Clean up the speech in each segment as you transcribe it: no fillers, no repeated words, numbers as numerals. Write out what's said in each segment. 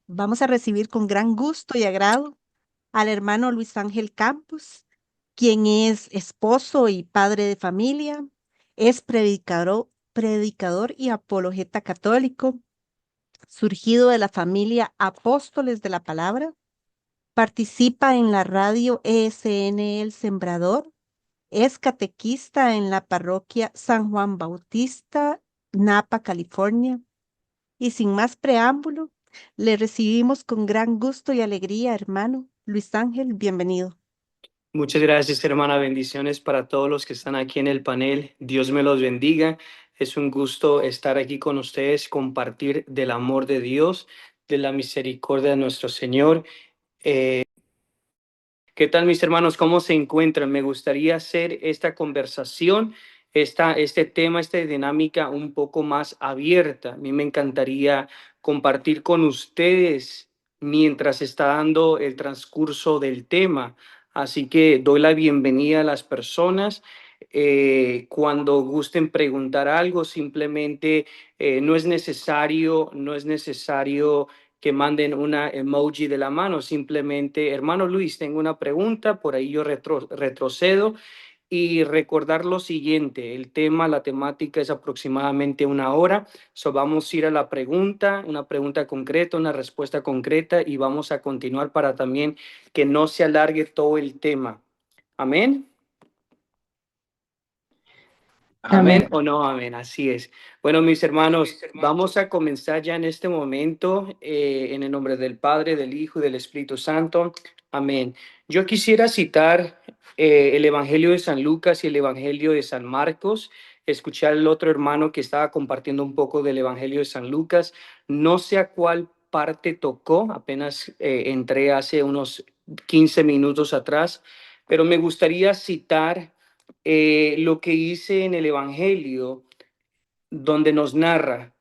Vamos a recibir con gran gusto y agrado al hermano Luis Ángel Campos, quien es esposo y padre de familia, es predicador y apologeta católico, surgido de la familia Apóstoles de la Palabra, participa en la radio ESN El Sembrador, es catequista en la parroquia San Juan Bautista, Napa, California. Y sin más preámbulo, le recibimos con gran gusto y alegría, hermano Luis Ángel, bienvenido. Muchas gracias, hermana. Bendiciones para todos los que están aquí en el panel. Dios me los bendiga. Es un gusto estar aquí con ustedes, compartir del amor de Dios, de la misericordia de nuestro Señor. ¿Qué tal, mis hermanos? ¿Cómo se encuentran? Me gustaría hacer esta conversación, este tema, esta dinámica un poco más abierta. A mí me encantaría compartir con ustedes mientras está dando el transcurso del tema. Así que doy la bienvenida a las personas. Cuando gusten preguntar algo, simplemente no es necesario que manden una emoji de la mano, simplemente, hermano Luis, tengo una pregunta, por ahí yo retrocedo y recordar lo siguiente, la temática es aproximadamente una hora, vamos a ir a la pregunta, una pregunta concreta, una respuesta concreta y vamos a continuar para también que no se alargue todo el tema. Amén. Amén. Amén o no amén, así es. Bueno, mis hermanos, vamos a comenzar ya en este momento en el nombre del Padre, del Hijo y del Espíritu Santo. Amén. Yo quisiera citar el Evangelio de San Lucas y el Evangelio de San Marcos. Escuchar al otro hermano que estaba compartiendo un poco del Evangelio de San Lucas. No sé a cuál parte tocó, apenas entré hace unos 15 minutos atrás, pero me gustaría citar lo que hice en el Evangelio, donde nos narra,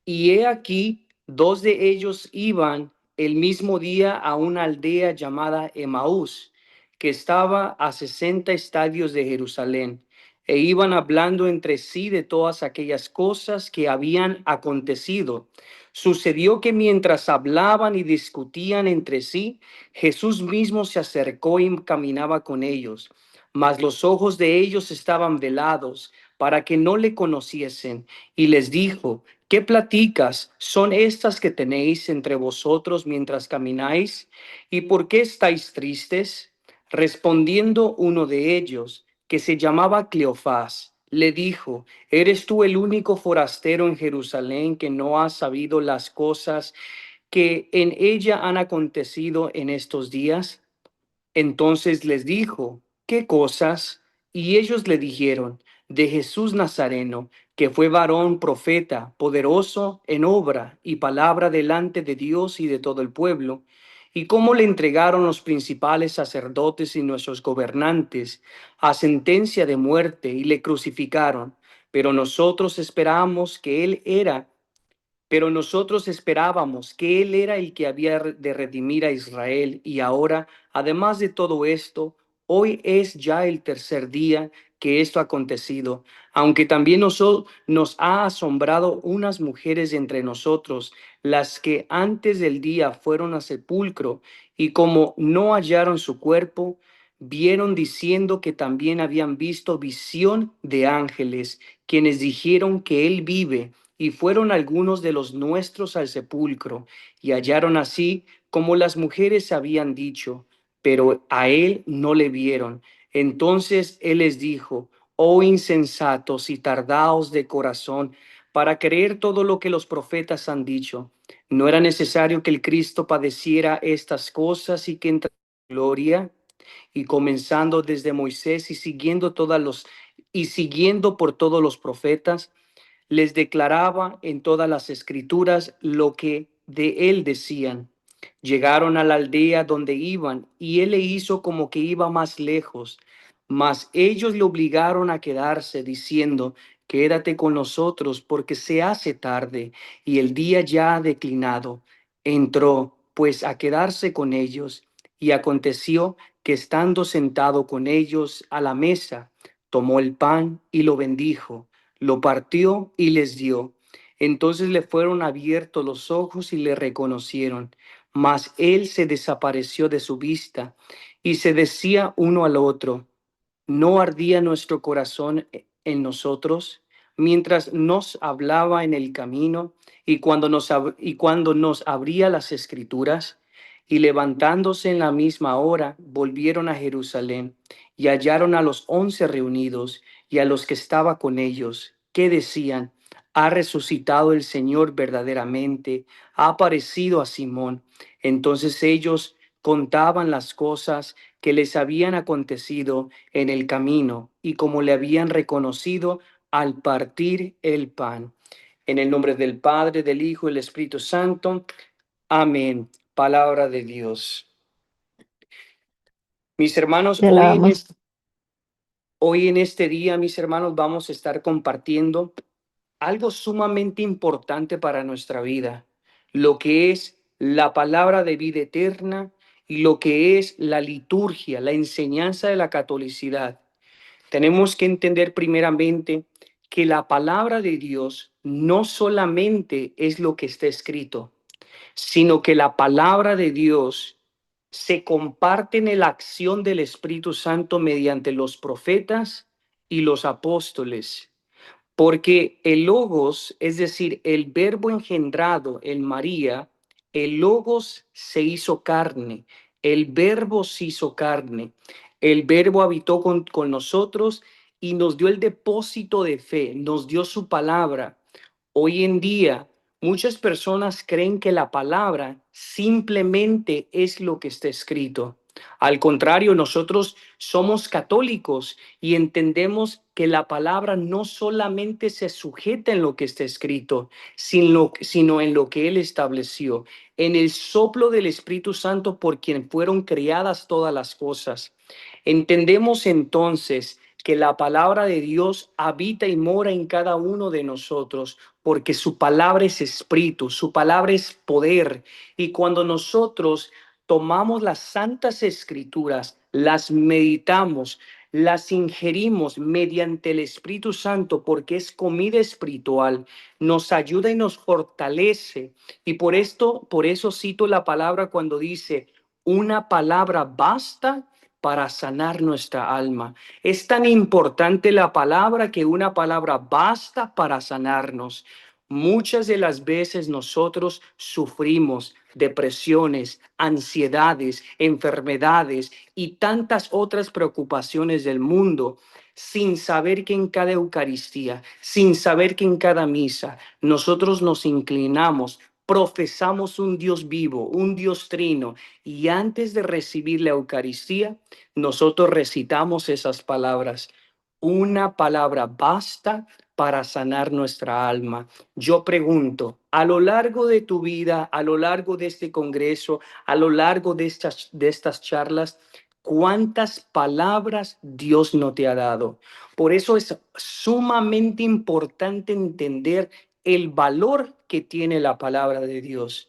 y he aquí, dos de ellos iban el mismo día a una aldea llamada Emaús, que estaba a 60 estadios de Jerusalén, e iban hablando entre sí de todas aquellas cosas que habían acontecido. Sucedió que mientras hablaban y discutían entre sí, Jesús mismo se acercó y caminaba con ellos, mas los ojos de ellos estaban velados para que no le conociesen, y les dijo: ¿Qué pláticas son estas que tenéis entre vosotros mientras camináis? ¿Y por qué estáis tristes? Respondiendo uno de ellos, que se llamaba Cleofás, le dijo: ¿Eres tú el único forastero en Jerusalén que no has sabido las cosas que en ella han acontecido en estos días? Entonces les dijo: ¿Qué cosas? Y ellos le dijeron: de Jesús Nazareno, que fue varón profeta, poderoso en obra y palabra delante de Dios y de todo el pueblo, y cómo le entregaron los principales sacerdotes y nuestros gobernantes a sentencia de muerte y le crucificaron. Pero nosotros esperamos que él era pero nosotros esperábamos que Él era el que había de redimir a Israel, y ahora, además de todo esto, hoy es ya el tercer día que esto ha acontecido, aunque también nos ha asombrado unas mujeres entre nosotros, las que antes del día fueron al sepulcro, y como no hallaron su cuerpo, vieron diciendo que también habían visto visión de ángeles, quienes dijeron que Él vive. Y fueron algunos de los nuestros al sepulcro, y hallaron así como las mujeres habían dicho, pero a él no le vieron. Entonces él les dijo: oh insensatos y tardaos de corazón, para creer todo lo que los profetas han dicho. ¿No era necesario que el Cristo padeciera estas cosas y que entrara en gloria? Y comenzando desde Moisés y siguiendo por todos los profetas, les declaraba en todas las escrituras lo que de él decían. Llegaron a la aldea donde iban, y él le hizo como que iba más lejos, mas ellos le obligaron a quedarse, diciendo: quédate con nosotros, porque se hace tarde y el día ya ha declinado. Entró pues a quedarse con ellos, y aconteció que estando sentado con ellos a la mesa, tomó el pan y lo bendijo, lo partió y les dio. Entonces le fueron abiertos los ojos y le reconocieron, mas él se desapareció de su vista y se decía uno al otro, ¿no ardía nuestro corazón en nosotros mientras nos hablaba en el camino y cuando nos abría las escrituras? Y levantándose en la misma hora, volvieron a Jerusalén y hallaron a los 11 reunidos y a los que estaba con ellos, que decían, ha resucitado el Señor verdaderamente, ha aparecido a Simón. Entonces ellos contaban las cosas que les habían acontecido en el camino y como le habían reconocido al partir el pan. En el nombre del Padre, del Hijo y del Espíritu Santo. Amén. Palabra de Dios. Mis hermanos, Te alabamos. hoy en este día, mis hermanos, vamos a estar compartiendo algo sumamente importante para nuestra vida, lo que es la palabra de vida eterna y lo que es la liturgia, la enseñanza de la catolicidad. Tenemos que entender primeramente que la palabra de Dios no solamente es lo que está escrito, sino que la palabra de Dios se comparte en la acción del Espíritu Santo mediante los profetas y los apóstoles. Porque el logos, es decir, el verbo engendrado en María, el logos se hizo carne, el verbo se hizo carne, el verbo habitó con nosotros y nos dio el depósito de fe, nos dio su palabra. Hoy en día, muchas personas creen que la palabra simplemente es lo que está escrito. Al contrario, nosotros somos católicos y entendemos que la palabra no solamente se sujeta en lo que está escrito, sino en lo que Él estableció, en el soplo del Espíritu Santo por quien fueron creadas todas las cosas. Entendemos entonces que la palabra de Dios habita y mora en cada uno de nosotros, porque su palabra es espíritu, su palabra es poder. Y cuando nosotros tomamos las santas escrituras, las meditamos, las ingerimos mediante el Espíritu Santo, porque es comida espiritual, nos ayuda y nos fortalece. Y por eso cito la palabra cuando dice, una palabra basta para sanar nuestra alma. Es tan importante la palabra que una palabra basta para sanarnos. Muchas de las veces nosotros sufrimos depresiones, ansiedades, enfermedades y tantas otras preocupaciones del mundo sin saber que en cada Eucaristía, sin saber que en cada misa nosotros nos inclinamos, profesamos un Dios vivo, un Dios trino, y antes de recibir la Eucaristía, nosotros recitamos esas palabras. Una palabra basta para sanar nuestra alma. Yo pregunto, a lo largo de tu vida, a lo largo de este congreso, a lo largo de estas charlas, ¿cuántas palabras Dios no te ha dado? Por eso es sumamente importante entender el valor que tiene la palabra de Dios.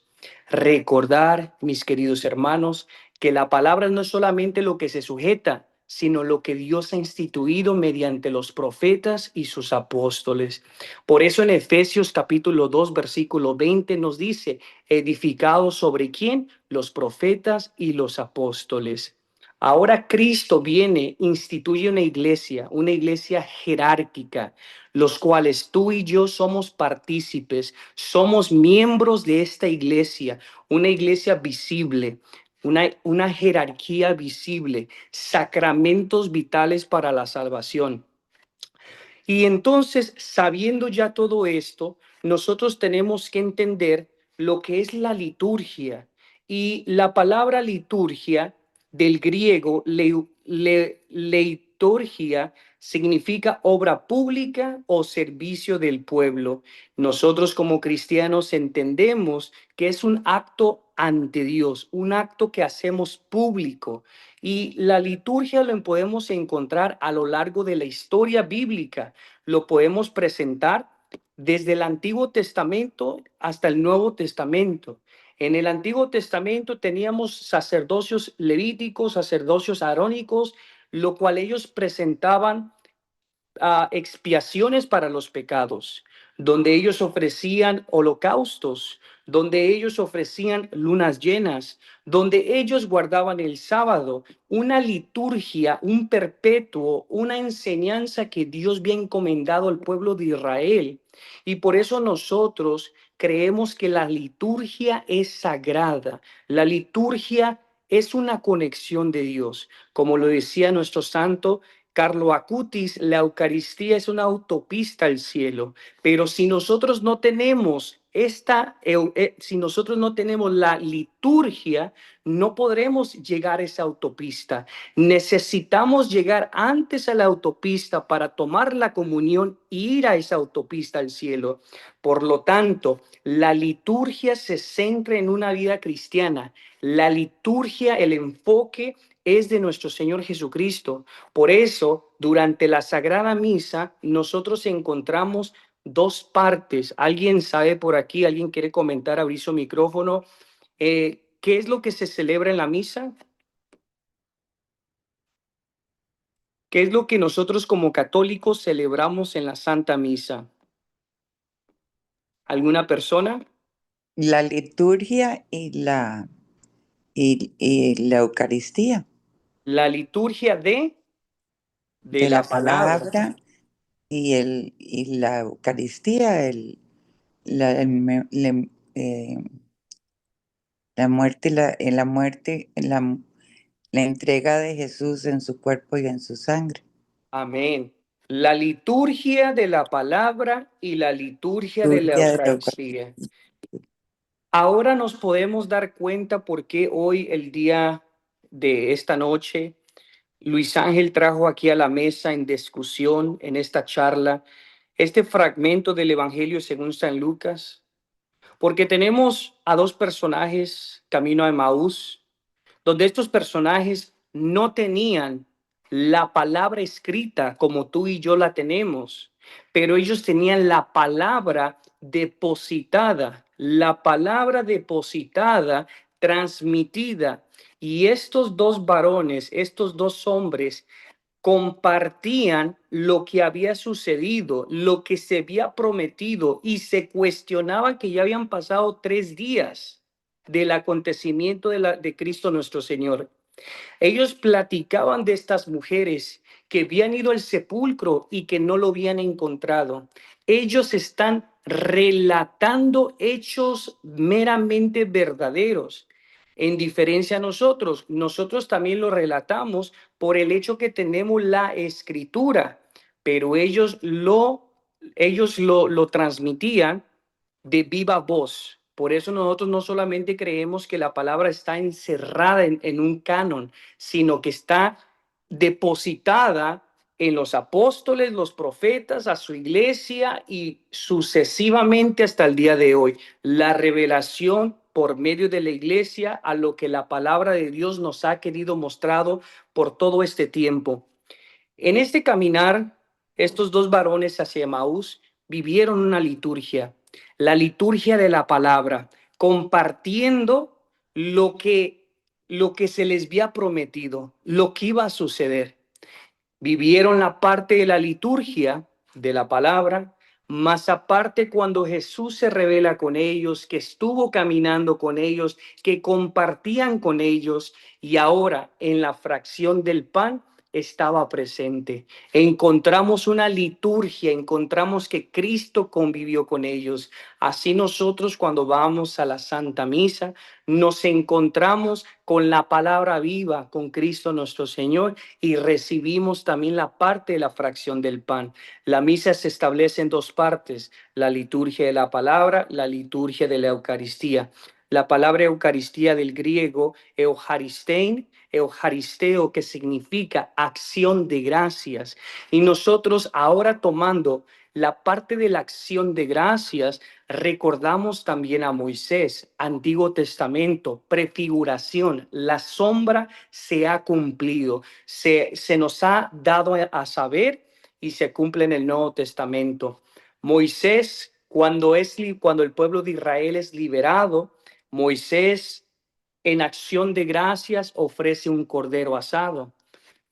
Recordar, mis queridos hermanos, que la palabra no es solamente lo que se sujeta, sino lo que Dios ha instituido mediante los profetas y sus apóstoles. Por eso en Efesios capítulo 2, versículo 20 nos dice, edificados sobre quién? Los profetas y los apóstoles. Ahora Cristo viene, instituye una iglesia jerárquica, los cuales tú y yo somos partícipes, somos miembros de esta iglesia, una iglesia visible, una jerarquía visible, sacramentos vitales para la salvación. Y entonces, sabiendo ya todo esto, nosotros tenemos que entender lo que es la liturgia. Y la palabra liturgia del griego, leiturgia, significa obra pública o servicio del pueblo. Nosotros como cristianos entendemos que es un acto ante Dios, un acto que hacemos público. Y la liturgia lo podemos encontrar a lo largo de la historia bíblica. Lo podemos presentar desde el Antiguo Testamento hasta el Nuevo Testamento. En el Antiguo Testamento teníamos sacerdocios levíticos, sacerdocios arónicos, lo cual ellos presentaban expiaciones para los pecados, donde ellos ofrecían holocaustos, donde ellos ofrecían lunas llenas, donde ellos guardaban el sábado, una liturgia, un perpetuo, una enseñanza que Dios había encomendado al pueblo de Israel. Y por eso nosotros creemos que la liturgia es sagrada, la liturgia es una conexión de Dios. Como lo decía nuestro santo Carlo Acutis, la Eucaristía es una autopista al cielo, pero si nosotros no tenemos si nosotros no tenemos la liturgia, no podremos llegar a esa autopista. Necesitamos llegar antes a la autopista para tomar la comunión e ir a esa autopista al cielo. Por lo tanto, la liturgia se centra en una vida cristiana. La liturgia, el enfoque es de nuestro Señor Jesucristo. Por eso, durante la Sagrada Misa, nosotros encontramos dos partes. ¿Alguien sabe por aquí? ¿Alguien quiere comentar? Abrir su micrófono. ¿Qué es lo que se celebra en la misa? ¿Qué es lo que nosotros como católicos celebramos en la Santa Misa? ¿Alguna persona? La liturgia y la Eucaristía, La liturgia de de la la palabra. palabra y la Eucaristía, la muerte, en la muerte, la entrega de Jesús en su cuerpo y en su sangre. Amén. La liturgia de la palabra y la liturgia de la Liturgia de la Eucaristía. Eucaristía. Ahora nos podemos dar cuenta por qué hoy, el día de esta noche, Luis Ángel trajo aquí a la mesa en discusión, en esta charla, este fragmento del Evangelio según San Lucas, porque tenemos a dos personajes camino a Emaús, donde estos personajes no tenían la palabra escrita como tú y yo la tenemos, pero ellos tenían la palabra depositada, transmitida. Y estos dos varones, estos dos hombres, compartían lo que había sucedido, lo que se había prometido, y se cuestionaban que ya habían pasado 3 días del acontecimiento de Cristo nuestro Señor. Ellos platicaban de estas mujeres que habían ido al sepulcro y que no lo habían encontrado. Ellos están relatando hechos meramente verdaderos. En diferencia a nosotros, nosotros también lo relatamos por el hecho que tenemos la escritura, pero ellos lo transmitían de viva voz. Por eso nosotros no solamente creemos que la palabra está encerrada en un canon, sino que está depositada en los apóstoles, los profetas, a su iglesia y sucesivamente hasta el día de hoy. La revelación por medio de la iglesia a lo que la palabra de Dios nos ha querido mostrado por todo este tiempo. En este caminar, estos dos varones hacia Emaús vivieron una liturgia, la liturgia de la palabra, compartiendo lo que se les había prometido, lo que iba a suceder. Vivieron la parte de la liturgia de la palabra, más aparte cuando Jesús se revela con ellos, que estuvo caminando con ellos, que compartían con ellos, y ahora en la fracción del pan estaba presente. Encontramos una liturgia, encontramos que Cristo convivió con ellos. Así nosotros cuando vamos a la Santa Misa, nos encontramos con la palabra viva, con Cristo nuestro Señor, y recibimos también la parte de la fracción del pan. La misa se establece en dos partes: la liturgia de la palabra, la liturgia de la Eucaristía. La palabra Eucaristía del griego eucharistein, eucharisteo, que significa acción de gracias. Y nosotros ahora, tomando la parte de la acción de gracias, recordamos también a Moisés, Antiguo Testamento, prefiguración. La sombra se ha cumplido, se nos ha dado a saber y se cumple en el Nuevo Testamento. Moisés, cuando el pueblo de Israel es liberado, Moisés en acción de gracias ofrece un cordero asado.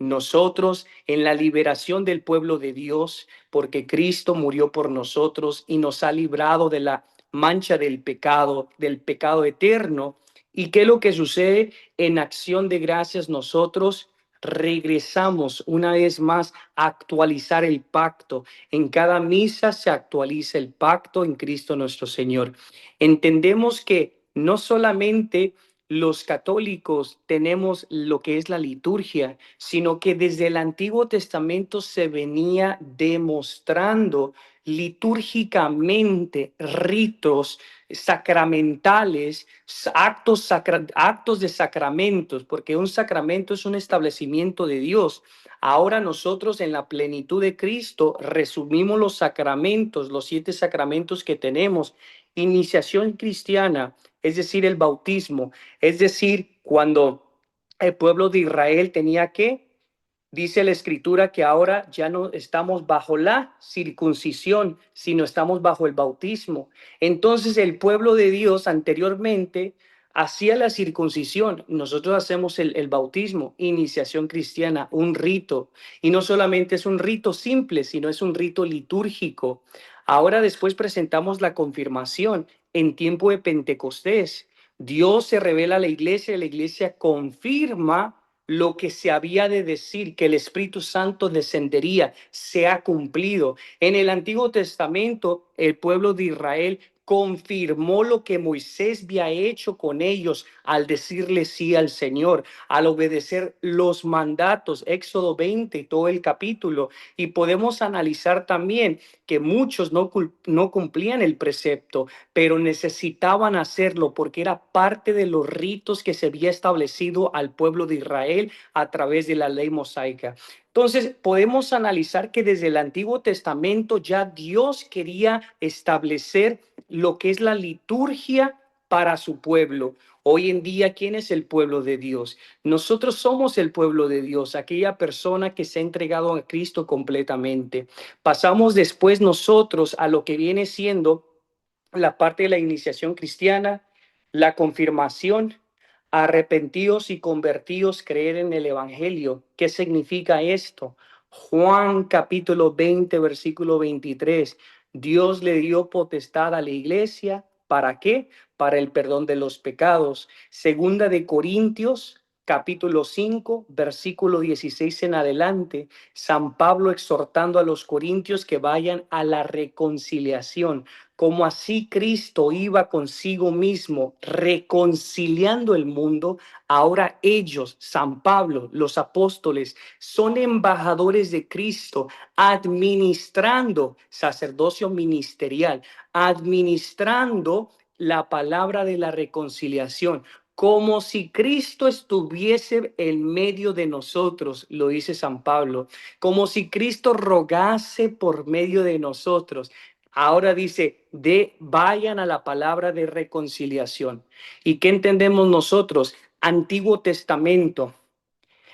nosotros en la liberación del pueblo de Dios, porque Cristo murió por nosotros y nos ha librado de la mancha del pecado eterno. ¿Y qué es lo que sucede? En acción de gracias nosotros regresamos una vez más a actualizar el pacto. En cada misa se actualiza el pacto en Cristo nuestro Señor. Entendemos que no solamente los católicos tenemos lo que es la liturgia, sino que desde el Antiguo Testamento se venía demostrando litúrgicamente ritos sacramentales, actos de sacramentos, porque un sacramento es un establecimiento de Dios. Ahora nosotros en la plenitud de Cristo resumimos los sacramentos, los 7 sacramentos que tenemos. Iniciación cristiana, es decir, el bautismo, es decir, cuando el pueblo de Israel tenía que, dice la escritura que ahora ya no estamos bajo la circuncisión, sino estamos bajo el bautismo. Entonces el pueblo de Dios anteriormente hacía la circuncisión. Nosotros hacemos el bautismo, iniciación cristiana, un rito. Y no solamente es un rito simple, sino es un rito litúrgico. Ahora después presentamos la confirmación en tiempo de Pentecostés. Dios se revela a la iglesia confirma lo que se había de decir, que el Espíritu Santo descendería, se ha cumplido. En el Antiguo Testamento, el pueblo de Israel confirmó lo que Moisés había hecho con ellos al decirle sí al Señor, al obedecer los mandatos, Éxodo 20, todo el capítulo. Y podemos analizar también que muchos no cumplían el precepto, pero necesitaban hacerlo porque era parte de los ritos que se había establecido al pueblo de Israel a través de la ley mosaica. Entonces, podemos analizar que desde el Antiguo Testamento ya Dios quería establecer lo que es la liturgia para su pueblo. Hoy en día, ¿quién es el pueblo de Dios? Nosotros somos el pueblo de Dios, aquella persona que se ha entregado a Cristo completamente. Pasamos después nosotros a lo que viene siendo la parte de la iniciación cristiana, la confirmación, arrepentidos y convertidos, creer en el Evangelio. ¿Qué significa esto? Juan capítulo 20, versículo 23. Dios le dio potestad a la iglesia. ¿Para qué? Para el perdón de los pecados. Segunda de Corintios capítulo 5, versículo 16 en adelante. San Pablo exhortando a los corintios que vayan a la reconciliación. Como así Cristo iba consigo mismo reconciliando el mundo, ahora ellos, San Pablo, los apóstoles, son embajadores de Cristo, administrando sacerdocio ministerial, administrando la palabra de la reconciliación, como si Cristo estuviese en medio de nosotros, lo dice San Pablo, como si Cristo rogase por medio de nosotros. Ahora dice, vayan a la palabra de reconciliación. ¿Y qué entendemos nosotros? Antiguo Testamento,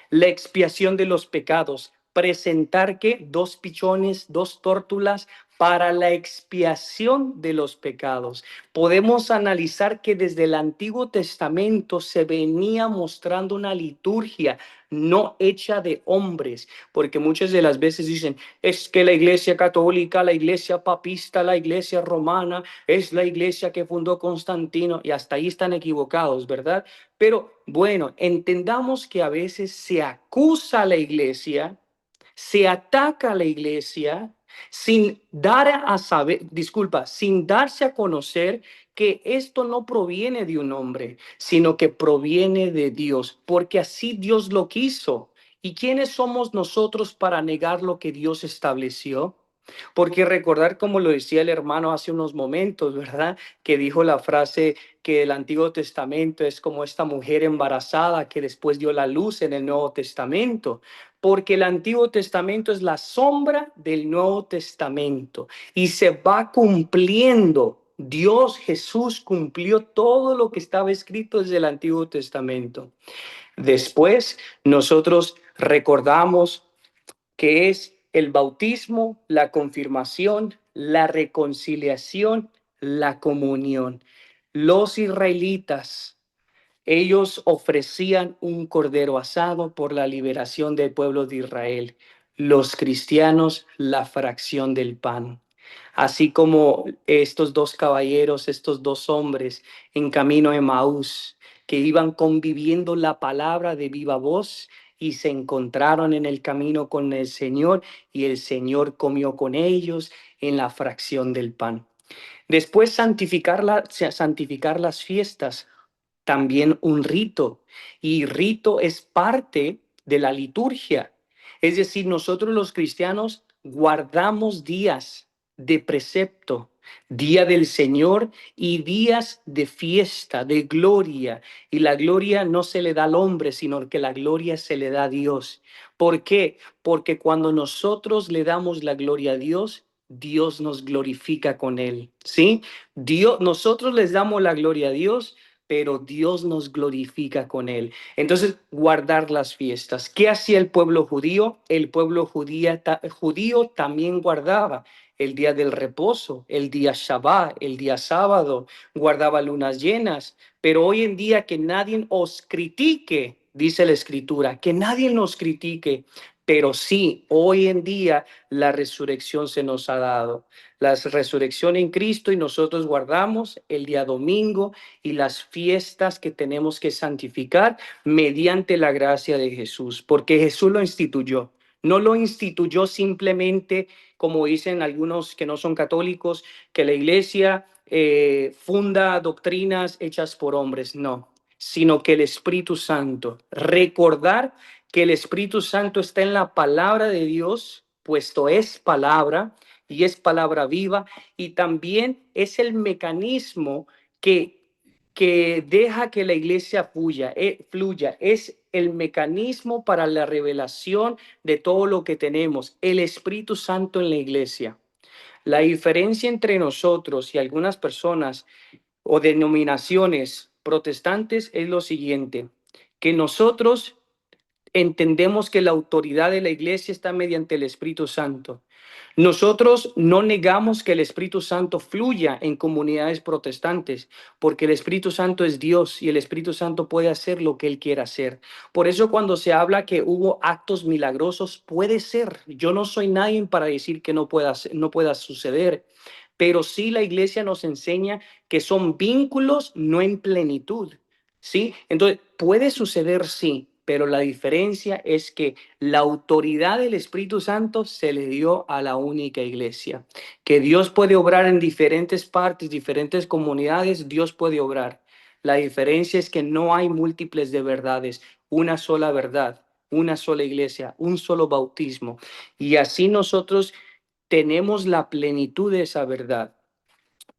la expiación de los pecados, presentar que 2 pichones, 2 tórtulas para la expiación de los pecados. Podemos analizar que desde el Antiguo Testamento se venía mostrando una liturgia no hecha de hombres, porque muchas de las veces dicen, es que la iglesia católica, la iglesia papista, la iglesia romana, es la iglesia que fundó Constantino, y hasta ahí están equivocados, ¿verdad? Pero bueno, entendamos que a veces se acusa a la iglesia, se ataca a la iglesia sin sin darse a conocer que esto no proviene de un hombre, sino que proviene de Dios, porque así Dios lo quiso. ¿Y quiénes somos nosotros para negar lo que Dios estableció? Porque recordar, como lo decía el hermano hace unos momentos, ¿verdad? Que dijo la frase que el Antiguo Testamento es como esta mujer embarazada que después dio la luz en el Nuevo Testamento, porque el Antiguo Testamento es la sombra del Nuevo Testamento y se va cumpliendo. Dios Jesús cumplió todo lo que estaba escrito desde el Antiguo Testamento. Después nosotros recordamos que es el bautismo, la confirmación, la reconciliación, la comunión. Los israelitas Ellos ofrecían un cordero asado por la liberación del pueblo de Israel. Los cristianos, la fracción del pan. Así como estos dos caballeros, estos dos hombres en camino a Emaús, que iban conviviendo la palabra de viva voz y se encontraron en el camino con el Señor y el Señor comió con ellos en la fracción del pan. Después santificar las fiestas, también un rito, y rito es parte de la liturgia. Es decir, nosotros los cristianos guardamos días de precepto, día del Señor y días de fiesta, de gloria. Y la gloria no se le da al hombre, sino que la gloria se le da a Dios. ¿Por qué? Porque cuando nosotros le damos la gloria a Dios, Dios nos glorifica con él, ¿sí? Nosotros les damos la gloria a Dios, pero Dios nos glorifica con él. Entonces, guardar las fiestas. ¿Qué hacía el pueblo judío? El pueblo judío también guardaba el día del reposo, el día Shabbat, el día sábado, guardaba lunas llenas. Pero hoy en día que nadie os critique, dice la escritura, que nadie nos critique. Pero sí, hoy en día la resurrección se nos ha dado. La resurrección en Cristo y nosotros guardamos el día domingo y las fiestas que tenemos que santificar mediante la gracia de Jesús, porque Jesús lo instituyó. No lo instituyó simplemente, como dicen algunos que no son católicos, que la iglesia funda doctrinas hechas por hombres. No, sino que el Espíritu Santo, recordar que el Espíritu Santo está en la palabra de Dios, puesto es palabra y es palabra viva, y también es el mecanismo que deja que la iglesia fluya. Es el mecanismo para la revelación de todo lo que tenemos, el Espíritu Santo en la iglesia. La diferencia entre nosotros y algunas personas o denominaciones protestantes es lo siguiente, que nosotros entendemos que la autoridad de la iglesia está mediante el Espíritu Santo. Nosotros no negamos que el Espíritu Santo fluya en comunidades protestantes, porque el Espíritu Santo es Dios y el Espíritu Santo puede hacer lo que Él quiera hacer. Por eso cuando se habla que hubo actos milagrosos, puede ser. Yo no soy nadie para decir que no pueda suceder, pero sí la iglesia nos enseña que son vínculos no en plenitud. ¿Sí? Entonces, puede suceder, sí, pero la diferencia es que la autoridad del Espíritu Santo se le dio a la única iglesia. Que Dios puede obrar en diferentes partes, diferentes comunidades, Dios puede obrar. La diferencia es que no hay múltiples de verdades, una sola verdad, una sola iglesia, un solo bautismo. Y así nosotros tenemos la plenitud de esa verdad.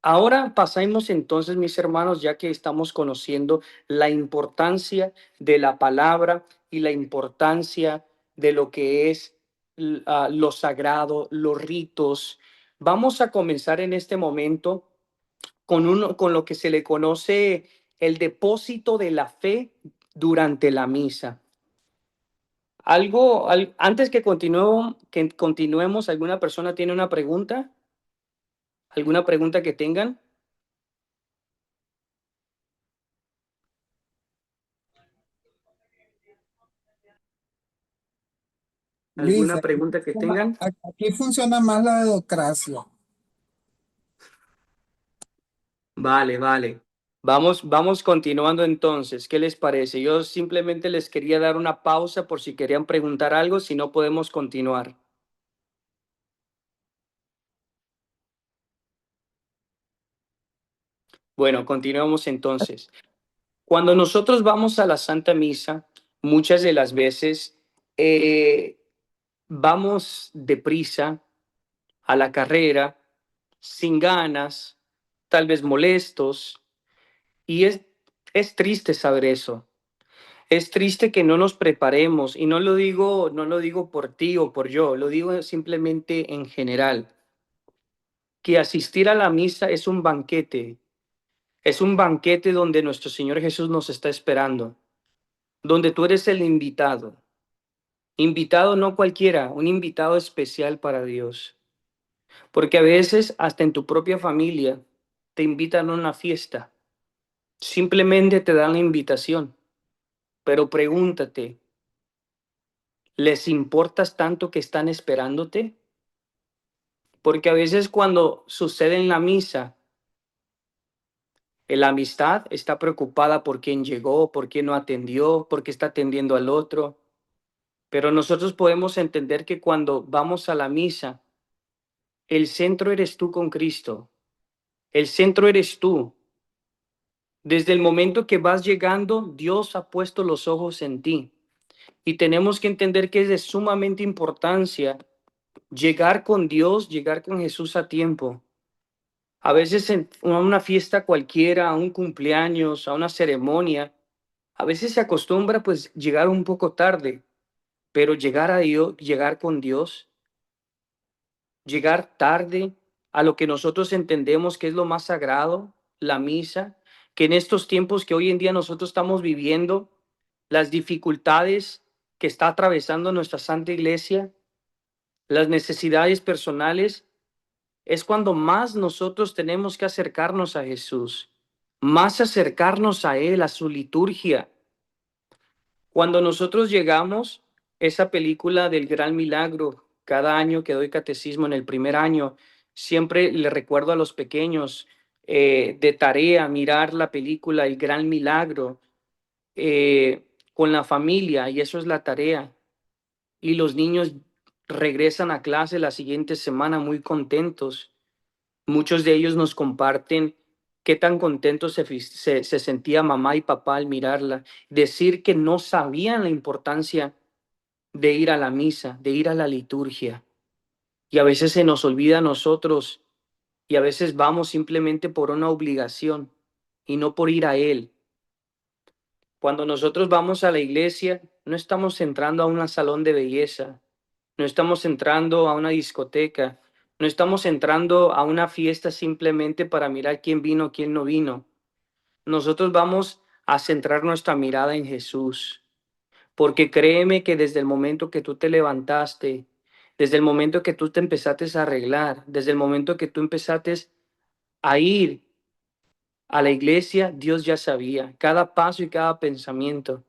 Ahora pasemos entonces, mis hermanos, ya que estamos conociendo la importancia de la palabra y la importancia de lo que es lo sagrado, los ritos. Vamos a comenzar en este momento con lo que se le conoce el depósito de la fe durante la misa. Antes que continuemos, ¿alguna persona tiene una pregunta? ¿Alguna pregunta que tengan? Luis, ¿Alguna pregunta que tengan? aquí funciona más la democracia. Vale, vale. Vamos continuando entonces. ¿Qué les parece? Yo simplemente les quería dar una pausa por si querían preguntar algo, si no podemos continuar. Bueno, continuamos entonces. Cuando nosotros vamos a la Santa Misa, muchas de las veces vamos deprisa, a la carrera, sin ganas, tal vez molestos, y es triste saber eso. Es triste que no nos preparemos, y no lo digo por ti o por yo, lo digo simplemente en general, que asistir a la misa es un banquete donde nuestro Señor Jesús nos está esperando, donde tú eres el invitado, invitado no cualquiera, un invitado especial para Dios, porque a veces hasta en tu propia familia te invitan a una fiesta, simplemente te dan la invitación, pero pregúntate, ¿les importas tanto que están esperándote? Porque a veces cuando sucede en la misa, la amistad está preocupada por quién llegó, por quién no atendió, por qué está atendiendo al otro. Pero nosotros podemos entender que cuando vamos a la misa, el centro eres tú con Cristo. El centro eres tú. Desde el momento que vas llegando, Dios ha puesto los ojos en ti. Y tenemos que entender que es de sumamente importancia llegar con Dios, llegar con Jesús a tiempo. A veces en una fiesta cualquiera, a un cumpleaños, a una ceremonia, a veces se acostumbra pues llegar un poco tarde, pero llegar a Dios, llegar con Dios, llegar tarde a lo que nosotros entendemos que es lo más sagrado, la misa, que en estos tiempos que hoy en día nosotros estamos viviendo, las dificultades que está atravesando nuestra Santa Iglesia, las necesidades personales, es cuando más nosotros tenemos que acercarnos a Jesús, más acercarnos a Él, a su liturgia. Cuando nosotros llegamos, esa película del Gran Milagro, cada año que doy catecismo en el primer año, siempre le recuerdo a los pequeños de tarea mirar la película El Gran Milagro con la familia, y eso es la tarea. Y los niños regresan a clase la siguiente semana muy contentos. Muchos de ellos nos comparten qué tan contentos se sentía mamá y papá al mirarla. Decir que no sabían la importancia de ir a la misa, de ir a la liturgia. Y a veces se nos olvida a nosotros y a veces vamos simplemente por una obligación y no por ir a Él. Cuando nosotros vamos a la iglesia, no estamos entrando a un salón de belleza, no estamos entrando a una discoteca, no estamos entrando a una fiesta simplemente para mirar quién vino, quién no vino. Nosotros vamos a centrar nuestra mirada en Jesús, porque créeme que desde el momento que tú te levantaste, desde el momento que tú te empezaste a arreglar, desde el momento que tú empezaste a ir a la iglesia, Dios ya sabía cada paso y cada pensamiento.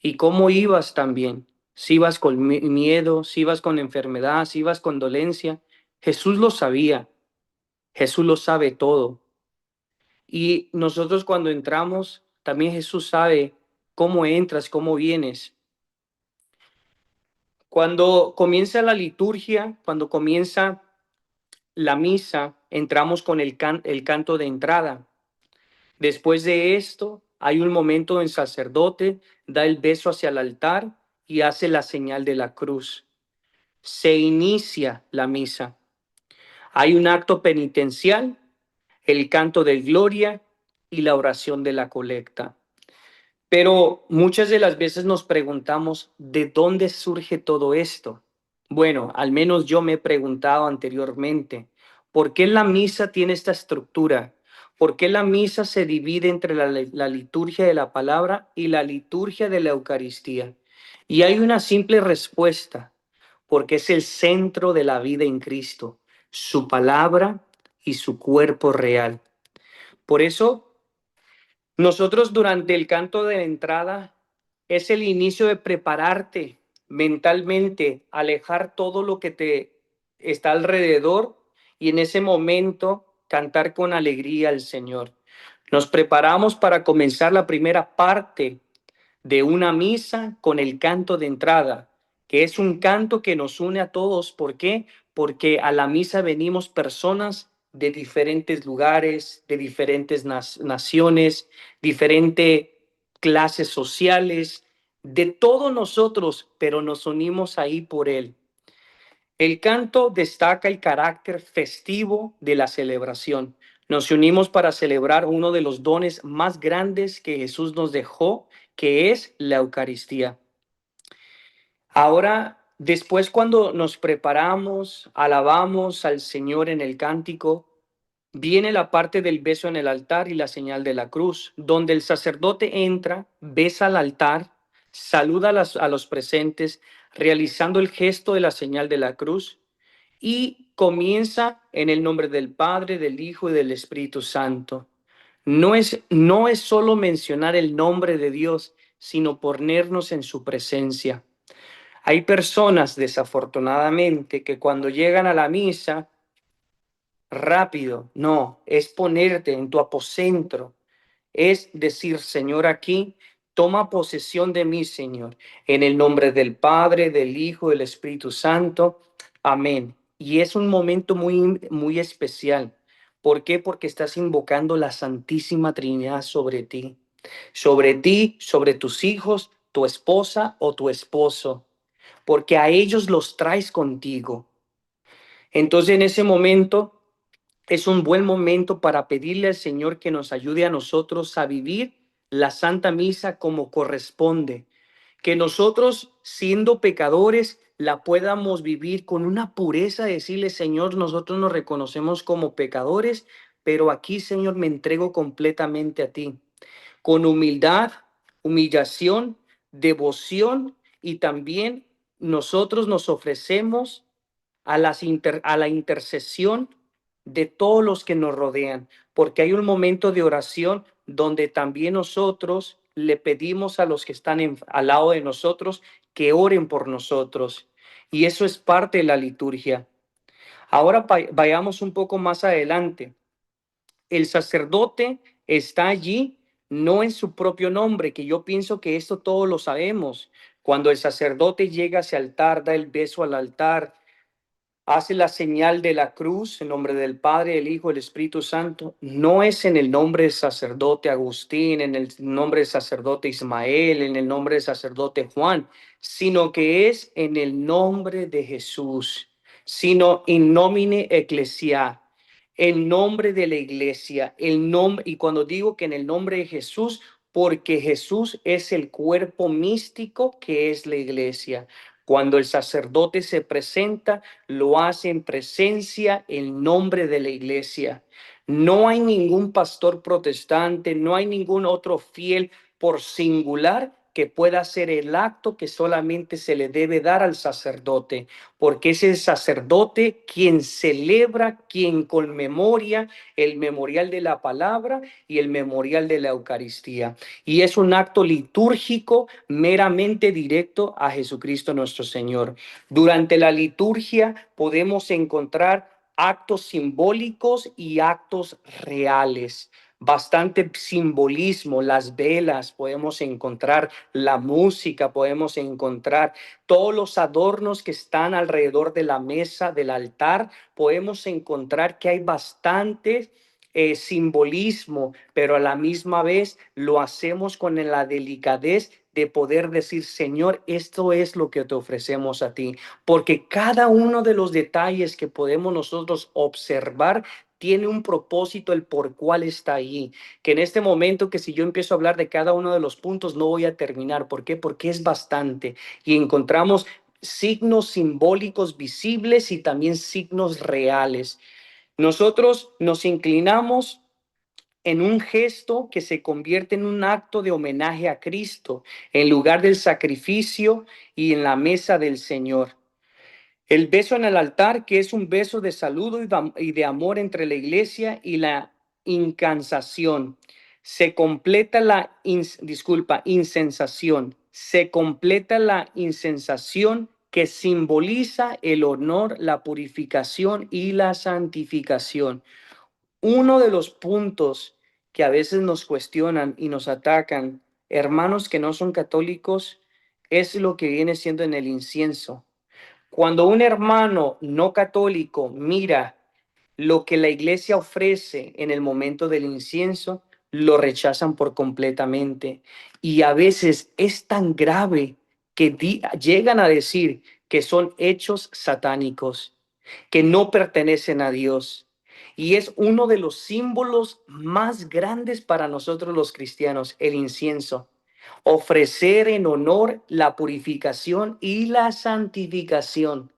Y cómo ibas también. Si ibas con miedo, si ibas con enfermedad, si ibas con dolencia. Jesús lo sabía. Jesús lo sabe todo. Y nosotros cuando entramos, también Jesús sabe cómo entras, cómo vienes. Cuando comienza la liturgia, cuando comienza la misa, entramos con el canto de entrada. Después de esto, hay un momento en sacerdote da el beso hacia el altar y hace la señal de la cruz. Se inicia la misa. Hay un acto penitencial, el canto de gloria y la oración de la colecta. Pero muchas de las veces nos preguntamos, ¿de dónde surge todo esto? Bueno, al menos yo me he preguntado anteriormente, ¿por qué la misa tiene esta estructura? ¿Por qué la misa se divide entre la liturgia de la palabra y la liturgia de la Eucaristía? Y hay una simple respuesta, porque es el centro de la vida en Cristo, su palabra y su cuerpo real. Por eso nosotros durante el canto de entrada es el inicio de prepararte mentalmente, alejar todo lo que te está alrededor y en ese momento cantar con alegría al Señor. Nos preparamos para comenzar la primera parte de una misa con el canto de entrada, que es un canto que nos une a todos. ¿Por qué? Porque a la misa venimos personas de diferentes lugares, de diferentes naciones, diferentes clases sociales, de todos nosotros, pero nos unimos ahí por Él. El canto destaca el carácter festivo de la celebración. Nos unimos para celebrar uno de los dones más grandes que Jesús nos dejó, que es la Eucaristía. Ahora, después cuando nos preparamos, alabamos al Señor en el cántico, viene la parte del beso en el altar y la señal de la cruz, donde el sacerdote entra, besa al altar, saluda a los presentes, realizando el gesto de la señal de la cruz y comienza en el nombre del Padre, del Hijo y del Espíritu Santo. No es solo mencionar el nombre de Dios, sino ponernos en su presencia. Hay personas, desafortunadamente, que cuando llegan a la misa, rápido, no, es ponerte en tu aposento, es decir, Señor, aquí, toma posesión de mí, Señor, en el nombre del Padre, del Hijo, del Espíritu Santo. Amén. Y es un momento muy, muy especial. ¿Por qué? Porque estás invocando la Santísima Trinidad sobre ti, sobre tus hijos, tu esposa o tu esposo, porque a ellos los traes contigo. Entonces, en ese momento es un buen momento para pedirle al Señor que nos ayude a nosotros a vivir la Santa Misa como corresponde, que nosotros, siendo pecadores, la podamos vivir con una pureza, decirle, Señor, nosotros nos reconocemos como pecadores, pero aquí, Señor, me entrego completamente a ti, con humildad, humillación, devoción, y también nosotros nos ofrecemos a la intercesión de todos los que nos rodean, porque hay un momento de oración donde también nosotros le pedimos a los que están al lado de nosotros que oren por nosotros. Y eso es parte de la liturgia. Ahora vayamos un poco más adelante. El sacerdote está allí no en su propio nombre, que yo pienso que esto todos lo sabemos. Cuando el sacerdote llega hacia el altar, da el beso al altar, hace la señal de la cruz en nombre del Padre, el Hijo, el Espíritu Santo. No es en el nombre del sacerdote Agustín, en el nombre del sacerdote Ismael, en el nombre del sacerdote Juan, sino que es en el nombre de Jesús, sino in nomine ecclesia, el nombre de la iglesia, el nombre, y cuando digo que en el nombre de Jesús, porque Jesús es el cuerpo místico que es la iglesia. Cuando el sacerdote se presenta, lo hace en presencia, en nombre de la iglesia. No hay ningún pastor protestante, no hay ningún otro fiel por singular que pueda hacer el acto que solamente se le debe dar al sacerdote, porque es el sacerdote quien celebra, quien conmemoria el memorial de la palabra y el memorial de la Eucaristía. Y es un acto litúrgico meramente directo a Jesucristo nuestro Señor. Durante la liturgia podemos encontrar actos simbólicos y actos reales. Bastante simbolismo, las velas, podemos encontrar la música, podemos encontrar todos los adornos que están alrededor de la mesa del altar, podemos encontrar que hay bastante simbolismo, pero a la misma vez lo hacemos con la delicadez de poder decir, Señor, esto es lo que te ofrecemos a ti, porque cada uno de los detalles que podemos nosotros observar tiene un propósito, el por cuál está ahí, que en este momento, que si yo empiezo a hablar de cada uno de los puntos, no voy a terminar. ¿Por qué? Porque es bastante y encontramos signos simbólicos visibles y también signos reales. Nosotros nos inclinamos en un gesto que se convierte en un acto de homenaje a Cristo, en lugar del sacrificio y en la mesa del Señor. El beso en el altar, que es un beso de saludo y de amor entre la iglesia y la incansación. Se completa insensación. Se completa la insensación que simboliza el honor, la purificación y la santificación. Uno de los puntos que a veces nos cuestionan y nos atacan, hermanos que no son católicos, es lo que viene siendo en el incienso. Cuando un hermano no católico mira lo que la iglesia ofrece en el momento del incienso, lo rechazan por completamente. Y a veces es tan grave que llegan a decir que son hechos satánicos, que no pertenecen a Dios. Y es uno de los símbolos más grandes para nosotros los cristianos, el incienso. Ofrecer en honor la purificación y la santificación.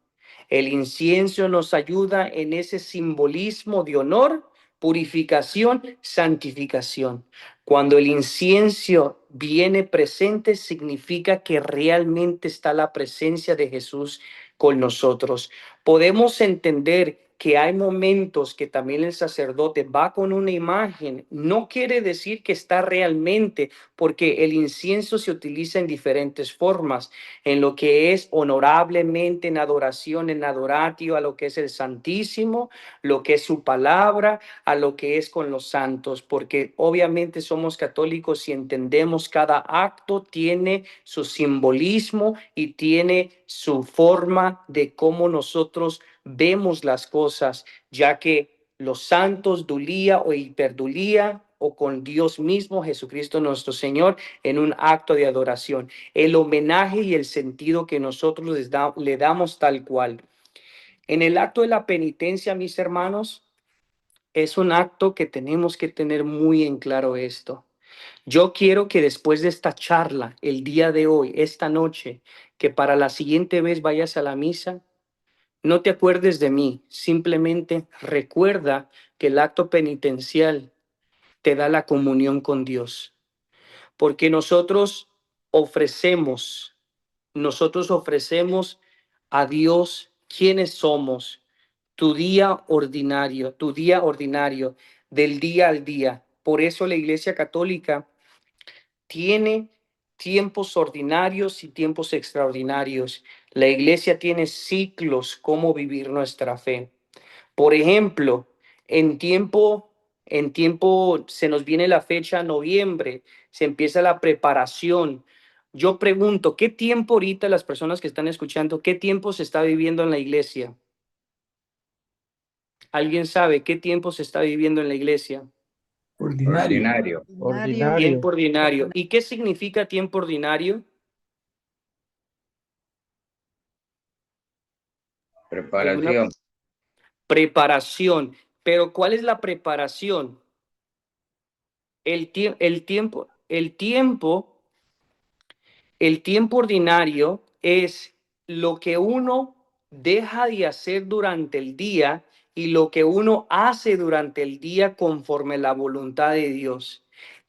El incienso nos ayuda en ese simbolismo de honor, purificación, santificación. Cuando el incienso viene presente, significa que realmente está la presencia de Jesús con nosotros. Podemos entender que hay momentos que también el sacerdote va con una imagen, no quiere decir que está realmente, porque el incienso se utiliza en diferentes formas, en lo que es honorablemente en adoración, en adoratio a lo que es el Santísimo, lo que es su palabra, a lo que es con los santos, porque obviamente somos católicos y entendemos cada acto tiene su simbolismo y tiene su forma de cómo nosotros vemos las cosas, ya que los santos dulía o hiperdulía o con Dios mismo, Jesucristo nuestro Señor, en un acto de adoración. El homenaje y el sentido que nosotros le damos tal cual. En el acto de la penitencia, mis hermanos, es un acto que tenemos que tener muy en claro esto. Yo quiero que después de esta charla, el día de hoy, esta noche, que para la siguiente vez vayas a la misa, no te acuerdes de mí, simplemente recuerda que el acto penitencial te da la comunión con Dios, porque nosotros ofrecemos a Dios quienes somos, tu día ordinario, del día al día. Por eso la Iglesia Católica tiene tiempos ordinarios y tiempos extraordinarios. La Iglesia tiene ciclos cómo vivir nuestra fe. Por ejemplo, en tiempo, en tiempo se nos viene la fecha noviembre, se empieza la preparación. Yo pregunto, ¿qué tiempo ahorita las personas que están escuchando, qué tiempo se está viviendo en la iglesia? ¿Alguien sabe qué tiempo se está viviendo en la iglesia? Ordinario. Ordinario. Tiempo ordinario. ¿Y qué significa tiempo ordinario? Preparación. Preparación. Pero ¿cuál es la preparación? El tiempo ordinario es lo que uno deja de hacer durante el día y lo que uno hace durante el día conforme la voluntad de Dios.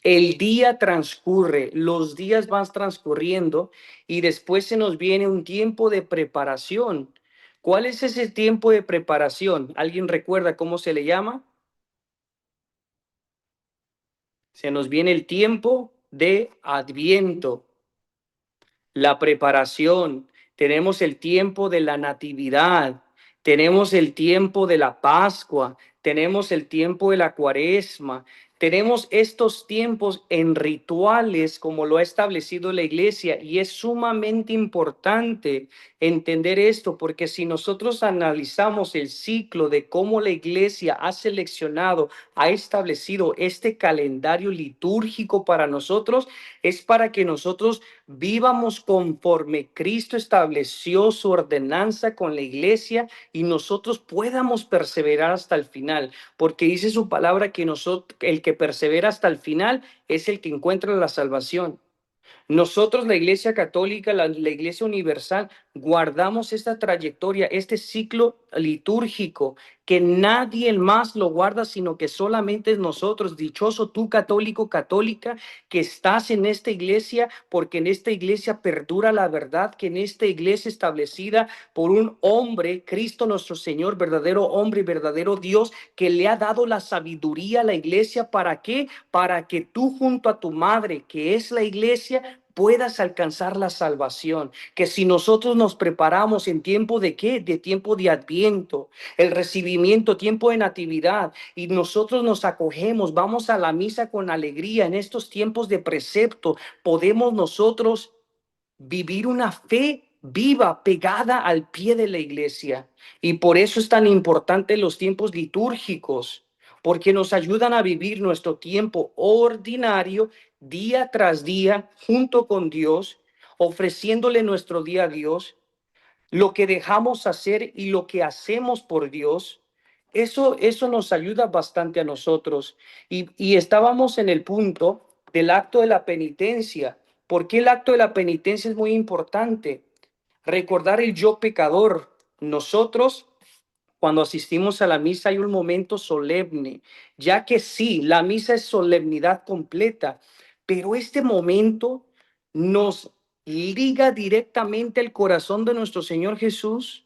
El día transcurre, los días van transcurriendo y después se nos viene un tiempo de preparación. ¿Cuál es ese tiempo de preparación? ¿Alguien recuerda cómo se le llama? Se nos viene el tiempo de Adviento, la preparación, tenemos el tiempo de la natividad, tenemos el tiempo de la Pascua, tenemos el tiempo de la Cuaresma, tenemos estos tiempos en rituales como lo ha establecido la iglesia y es sumamente importante entender esto porque si nosotros analizamos el ciclo de cómo la iglesia ha seleccionado, ha establecido este calendario litúrgico para nosotros, es para que nosotros vivamos conforme Cristo estableció su ordenanza con la iglesia y nosotros podamos perseverar hasta el final, porque dice su palabra que nosotros, el que persevera hasta el final es el que encuentra la salvación. Nosotros, la Iglesia Católica, la Iglesia Universal, guardamos esta trayectoria, este ciclo litúrgico, que nadie más lo guarda, sino que solamente es nosotros. Dichoso tú, católico, católica, que estás en esta iglesia, porque en esta iglesia perdura la verdad, que en esta iglesia establecida por un hombre, Cristo nuestro Señor, verdadero hombre y verdadero Dios, que le ha dado la sabiduría a la iglesia. ¿Para qué? Para que tú junto a tu madre, que es la iglesia, puedas alcanzar la salvación. Que si nosotros nos preparamos en tiempo de ¿qué? De tiempo de Adviento, el recibimiento, tiempo de natividad, y nosotros nos acogemos, vamos a la misa con alegría en estos tiempos de precepto, podemos nosotros vivir una fe viva, pegada al pie de la iglesia. Y por eso es tan importante los tiempos litúrgicos, porque nos ayudan a vivir nuestro tiempo ordinario día tras día junto con Dios, ofreciéndole nuestro día a Dios, lo que dejamos hacer y lo que hacemos por Dios. Eso nos ayuda bastante a nosotros. Y estábamos en el punto del acto de la penitencia. ¿Por qué el acto de la penitencia es muy importante? Recordar el yo pecador. Nosotros, cuando asistimos a la misa, hay un momento solemne, ya que sí, la misa es solemnidad completa, pero este momento nos liga directamente al corazón de nuestro Señor Jesús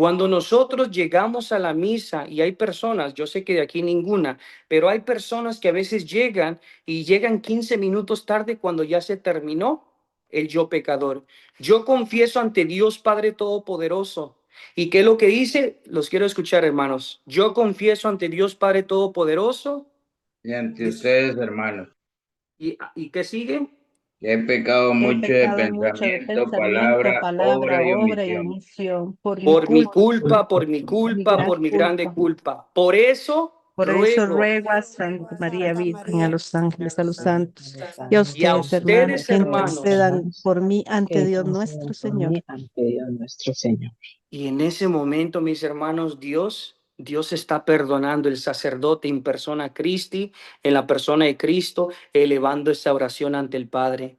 Cuando nosotros llegamos a la misa y hay personas, yo sé que de aquí ninguna, pero hay personas que a veces llegan y llegan 15 minutos tarde cuando ya se terminó el yo pecador. Yo confieso ante Dios Padre Todopoderoso. ¿Y qué es lo que dice? Los quiero escuchar, hermanos. Yo confieso ante Dios Padre Todopoderoso. Y ante ustedes, hermanos, ¿Y qué sigue? que he pecado He mucho de pecado mucho de pensamiento, pensamiento, palabra, palabra, obra y obra y omisión. omisión, por mi Por mi culpa, culpa, por mi por mi culpa, gran por mi grande culpa. culpa. Por eso Por eso ruego. ruego a Santa María Virgen, a los ángeles, a los santos y a Y a ustedes, hermanos, ustedes, que hermanos, intercedan por mí ante Dios nuestro Señor. y en ese momento, mis hermanos, Dios está perdonando el sacerdote en persona Christi, en la persona de Cristo, elevando esa oración ante el Padre,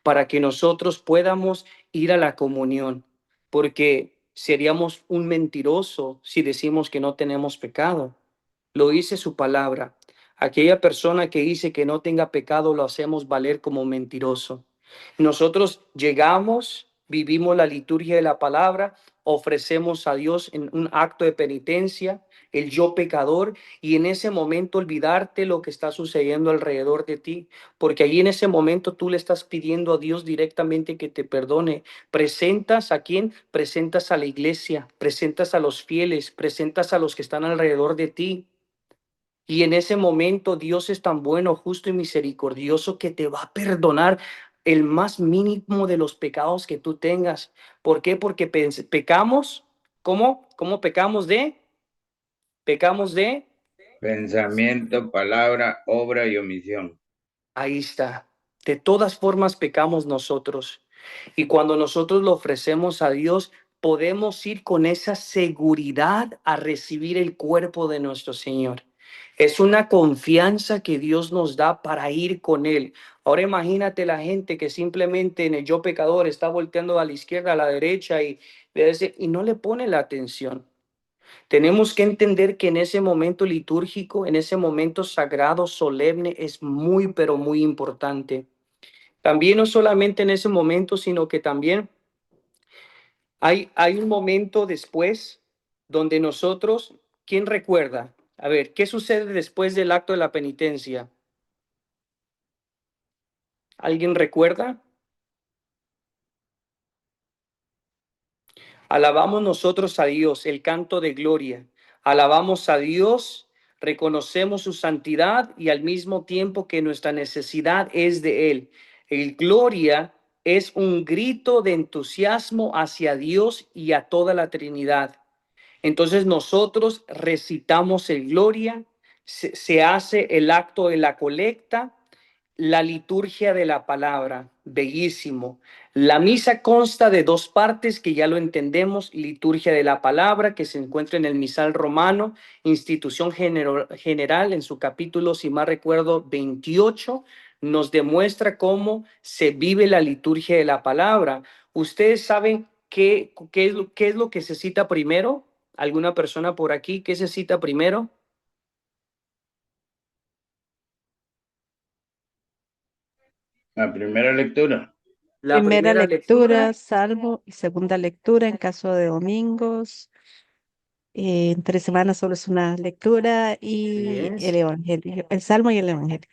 para que nosotros podamos ir a la comunión, porque seríamos un mentiroso si decimos que no tenemos pecado. Lo dice su palabra. Aquella persona que dice que no tenga pecado lo hacemos valer como mentiroso. Nosotros llegamos, vivimos la liturgia de la palabra, ofrecemos a Dios en un acto de penitencia, el yo pecador, y en ese momento olvidarte lo que está sucediendo alrededor de ti, porque allí en ese momento tú le estás pidiendo a Dios directamente que te perdone. ¿Presentas a quién? Presentas a la iglesia, presentas a los fieles, presentas a los que están alrededor de ti. Y en ese momento Dios es tan bueno, justo y misericordioso que te va a perdonar el más mínimo de los pecados que tú tengas. ¿Por qué? Porque pecamos. ¿Cómo? ¿Cómo pecamos de? Pecamos de. Pensamiento, palabra, obra y omisión. Ahí está. De todas formas pecamos nosotros. Y cuando nosotros lo ofrecemos a Dios, podemos ir con esa seguridad a recibir el cuerpo de nuestro Señor. Es una confianza que Dios nos da para ir con Él. Ahora imagínate la gente que simplemente en el yo pecador está volteando a la izquierda, a la derecha y no le pone la atención. Tenemos que entender que en ese momento litúrgico, en ese momento sagrado, solemne, es muy, pero muy importante. También no solamente en ese momento, sino que también hay un momento después donde nosotros, ¿quién recuerda? A ver, ¿qué sucede después del acto de la penitencia? ¿Alguien recuerda? Alabamos nosotros a Dios, el canto de gloria. Alabamos a Dios, reconocemos su santidad y al mismo tiempo que nuestra necesidad es de Él. El gloria es un grito de entusiasmo hacia Dios y a toda la Trinidad. Entonces nosotros recitamos el gloria, se hace el acto de la colecta, la liturgia de la palabra, bellísimo. La misa consta de dos partes que ya lo entendemos, liturgia de la palabra que se encuentra en el misal romano, institución general en su capítulo, si mal recuerdo, 28, nos demuestra cómo se vive la liturgia de la palabra. ¿Ustedes saben qué es lo que se cita primero? ¿Alguna persona por aquí? ¿Qué se cita primero? La primera lectura. La Primera primera lectura, lectura. salmo, y segunda lectura en caso de domingos. Entre semanas solo es una lectura y el Evangelio, el Salmo y el Evangelio.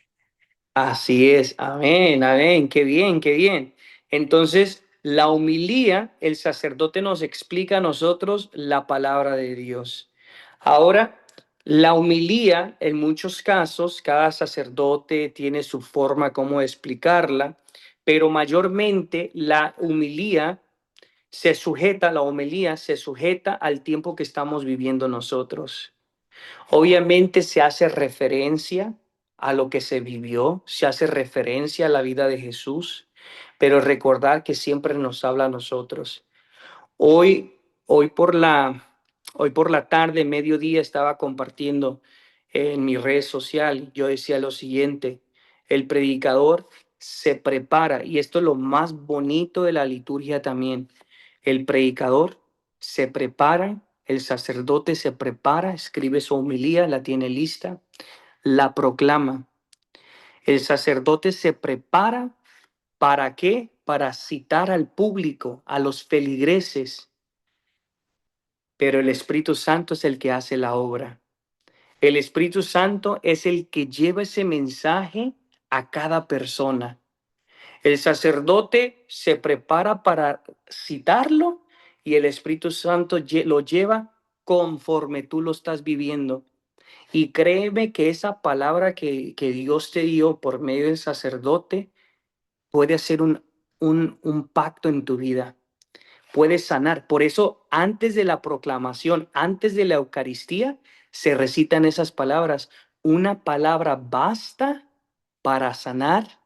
Así es, amén, amén, qué bien, qué bien. Entonces, la homilía, el sacerdote nos explica a nosotros la palabra de Dios. Ahora, la homilía, en muchos casos, cada sacerdote tiene su forma como explicarla, pero mayormente la homilía se sujeta al tiempo que estamos viviendo nosotros. Obviamente se hace referencia a lo que se vivió, se hace referencia a la vida de Jesús, pero recordar que siempre nos habla a nosotros. Hoy, hoy por la, hoy por la tarde, mediodía, estaba compartiendo en mi red social. Yo decía lo siguiente: el predicador se prepara, y esto es lo más bonito de la liturgia también. El predicador se prepara, el sacerdote se prepara, escribe su homilía, la tiene lista, la proclama. El sacerdote se prepara, ¿para qué? Para citar al público, a los feligreses, pero el Espíritu Santo es el que hace la obra. El Espíritu Santo es el que lleva ese mensaje a cada persona. El sacerdote se prepara para citarlo y el Espíritu Santo lo lleva conforme tú lo estás viviendo. Y créeme que esa palabra que Dios te dio por medio del sacerdote puede hacer un pacto en tu vida, puede sanar. Por eso, antes de la proclamación, antes de la Eucaristía, se recitan esas palabras. Una palabra basta para sanar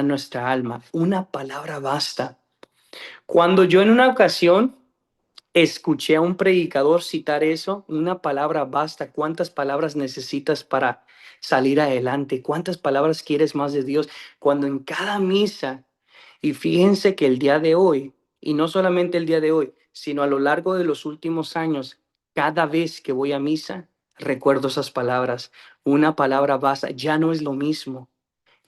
nuestra alma. Una palabra basta. Cuando yo en una ocasión escuché a un predicador citar eso, una palabra basta. ¿Cuántas palabras necesitas para salir adelante? ¿Cuántas palabras quieres más de Dios? Cuando en cada misa, y fíjense que el día de hoy, y no solamente el día de hoy, sino a lo largo de los últimos años, cada vez que voy a misa, recuerdo esas palabras. Una palabra basta, ya no es lo mismo.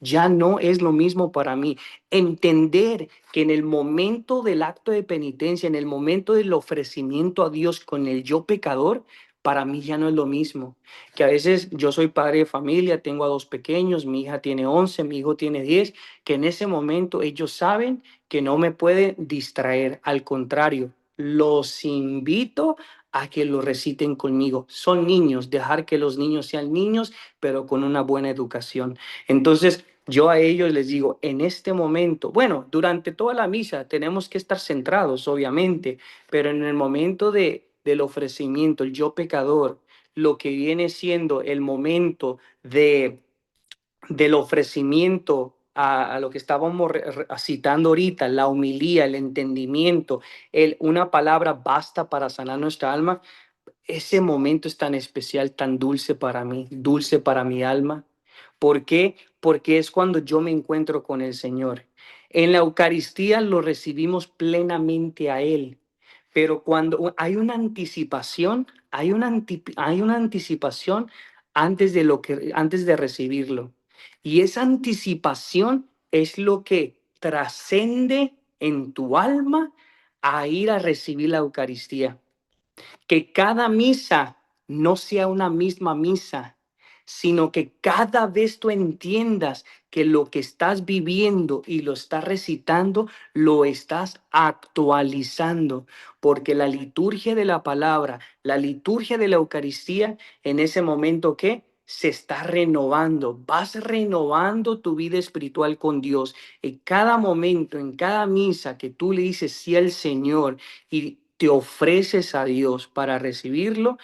Ya no es lo mismo para mí. Entender que en el momento del acto de penitencia, en el momento del ofrecimiento a Dios con el yo pecador, para mí ya no es lo mismo. Que a veces yo soy padre de familia, tengo a 2 pequeños, mi hija tiene 11, mi hijo tiene 10, que en ese momento ellos saben que no me puede distraer. Al contrario, los invito a que lo reciten conmigo. Son niños, dejar que los niños sean niños, pero con una buena educación. Entonces, yo a ellos les digo, en este momento, bueno, durante toda la misa tenemos que estar centrados, obviamente, pero en el momento del ofrecimiento, el yo pecador, lo que viene siendo el momento del ofrecimiento a lo que estábamos citando ahorita, la humilía, el entendimiento, una palabra basta para sanar nuestra alma. Ese momento es tan especial, tan dulce para mí, dulce para mi alma. ¿Por qué? Porque es cuando yo me encuentro con el Señor. En la Eucaristía lo recibimos plenamente a Él, pero cuando hay una anticipación, hay una anticipación antes de recibirlo. Y esa anticipación es lo que trascende en tu alma a ir a recibir la Eucaristía. Que cada misa no sea una misma misa, sino que cada vez tú entiendas que lo que estás viviendo y lo estás recitando, lo estás actualizando, porque la liturgia de la palabra, la liturgia de la Eucaristía, en ese momento que se está renovando, vas renovando tu vida espiritual con Dios. En cada momento, en cada misa que tú le dices sí al Señor y te ofreces a Dios para recibirlo,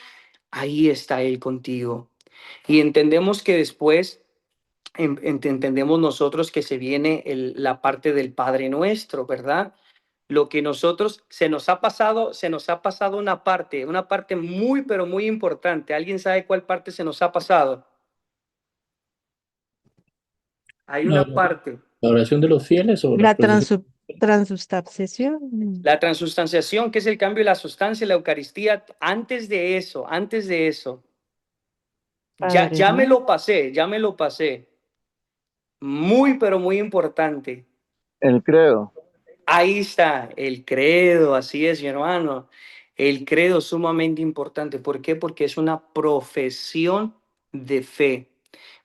ahí está Él contigo. Y entendemos que después, entendemos nosotros que se viene la parte del Padre Nuestro, ¿verdad? Lo que nosotros, se nos ha pasado una parte muy, pero muy importante. ¿Alguien sabe cuál parte se nos ha pasado? Hay La, una parte. la oración de los fieles o la La procesión. transustanciación. La transustanciación, que es el cambio de la sustancia, la Eucaristía, antes de eso, Padre ya me nuestro. lo pasé, ya me lo pasé. Muy, pero muy importante. El credo. Ahí está, el credo, así es, mi hermano. El credo es sumamente importante. ¿Por qué? Porque es una profesión de fe.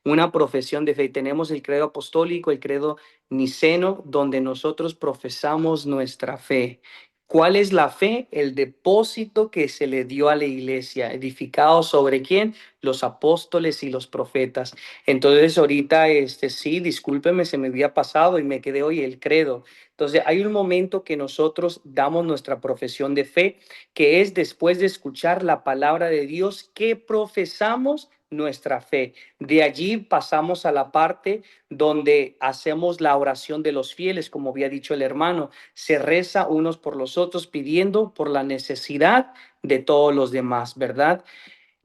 Una profesión de fe. Tenemos el credo apostólico, el credo niceno, donde nosotros profesamos nuestra fe. ¿Cuál es la fe? El depósito que se le dio a la iglesia, edificado sobre quién? Los apóstoles y los profetas. Entonces, ahorita, sí, discúlpeme, se me había pasado y me quedé hoy el credo. Entonces, hay un momento que nosotros damos nuestra profesión de fe, que es después de escuchar la palabra de Dios, que profesamos nuestra fe. De allí pasamos a la parte donde hacemos la oración de los fieles, como había dicho el hermano. Se reza unos por los otros pidiendo por la necesidad de todos los demás, ¿verdad?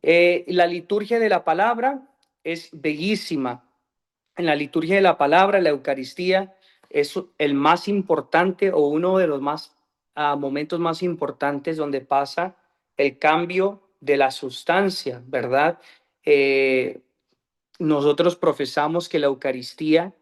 La liturgia de la palabra es bellísima. En la liturgia de la palabra, la Eucaristía es el más importante o uno de los momentos más importantes donde pasa el cambio de la sustancia, ¿verdad? Eh, Nosotros profesamos que la Eucaristía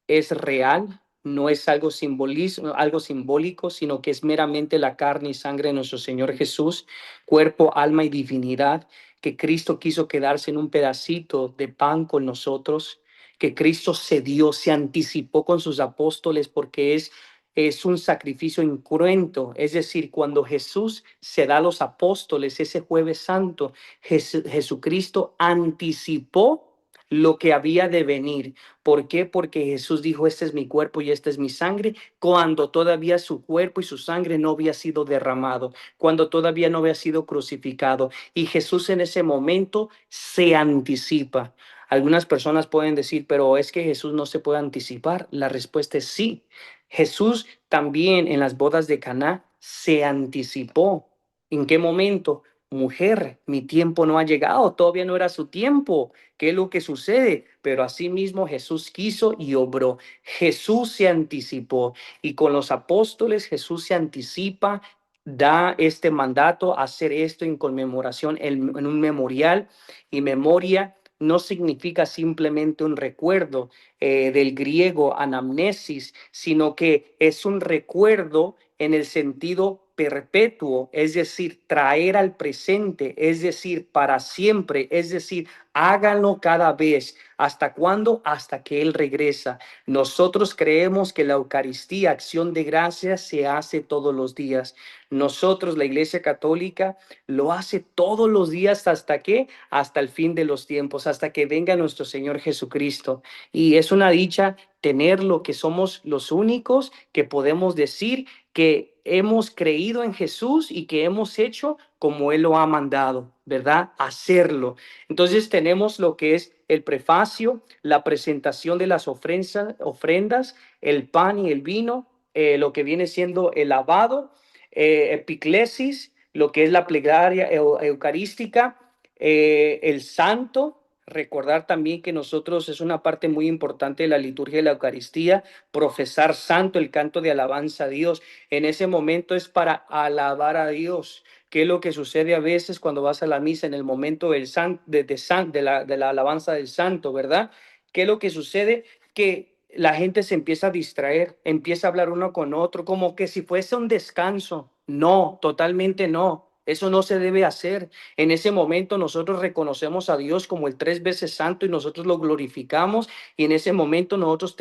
es real, no es algo simbólico, sino que es meramente la carne y sangre de nuestro Señor Jesús, cuerpo, alma y divinidad, que Cristo quiso quedarse en un pedacito de pan con nosotros, que Cristo se dio, se anticipó con sus apóstoles porque es un sacrificio incruento. Es decir, cuando Jesús se da a los apóstoles ese jueves santo, Jesucristo anticipó lo que había de venir. ¿Por qué? Porque Jesús dijo, este es mi cuerpo y esta es mi sangre, cuando todavía su cuerpo y su sangre no había sido derramado, cuando todavía no había sido crucificado. Y Jesús en ese momento se anticipa. Algunas personas pueden decir, pero es que Jesús no se puede anticipar. La respuesta es sí. Jesús también en las bodas de Caná se anticipó. ¿En qué momento? Mujer, mi tiempo no ha llegado, todavía no era su tiempo. ¿Qué es lo que sucede? Pero asimismo Jesús quiso y obró. Jesús se anticipó y con los apóstoles Jesús se anticipa, da este mandato, hacer esto en conmemoración, en un memorial. Y memoria no significa simplemente un recuerdo del griego anamnesis, sino que es un recuerdo en el sentido perpetuo, es decir, traer al presente, es decir, para siempre, es decir, háganlo cada vez. ¿Hasta cuándo? Hasta que Él regresa. Nosotros creemos que la Eucaristía, acción de gracias, se hace todos los días. Nosotros, la Iglesia Católica, lo hace todos los días. ¿Hasta qué? Hasta el fin de los tiempos, hasta que venga nuestro Señor Jesucristo. Y es una dicha tener lo que somos los únicos que podemos decir que hemos creído en Jesús y que hemos hecho como Él lo ha mandado, ¿verdad? Hacerlo. Entonces tenemos lo que es el prefacio, la presentación de las ofrendas, el pan y el vino, lo que viene siendo el lavado, epiclesis, lo que es la plegaria eucarística, el santo. Recordar también que nosotros es una parte muy importante de la liturgia de la Eucaristía, profesar santo, el canto de alabanza a Dios. En ese momento es para alabar a Dios. ¿Qué es lo que sucede a veces cuando vas a la misa en el momento de la alabanza del santo, verdad? ¿Qué es lo que sucede? Que la gente se empieza a distraer, empieza a hablar uno con otro, como que si fuese un descanso. No, totalmente no. Eso no se debe hacer. En ese momento nosotros reconocemos a Dios como el 3 veces santo y nosotros lo glorificamos y en ese momento nosotros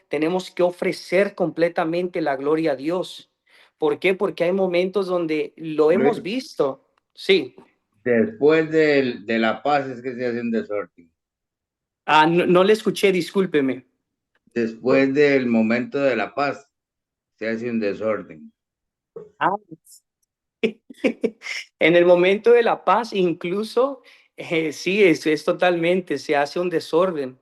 tenemos que ofrecer completamente la gloria a Dios. ¿Por qué? Porque hay momentos donde lo Luis, hemos visto. Sí. después de la paz es que se hace un desorden. No, no le escuché, discúlpeme. Después del momento de la paz se hace un desorden. Ah, en el momento de la paz, incluso, sí, es totalmente, se hace un desorden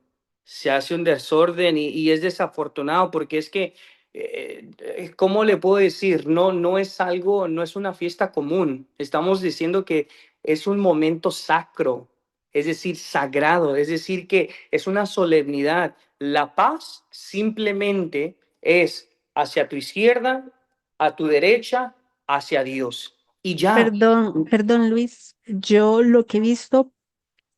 y es desafortunado porque es que, ¿cómo le puedo decir? No, no es algo, no es una fiesta común. Estamos diciendo que es un momento sacro, es decir, sagrado, es decir, que es una solemnidad. La paz simplemente es hacia tu izquierda, a tu derecha, hacia Dios. Y ya, Perdón, Luis. Yo lo que he visto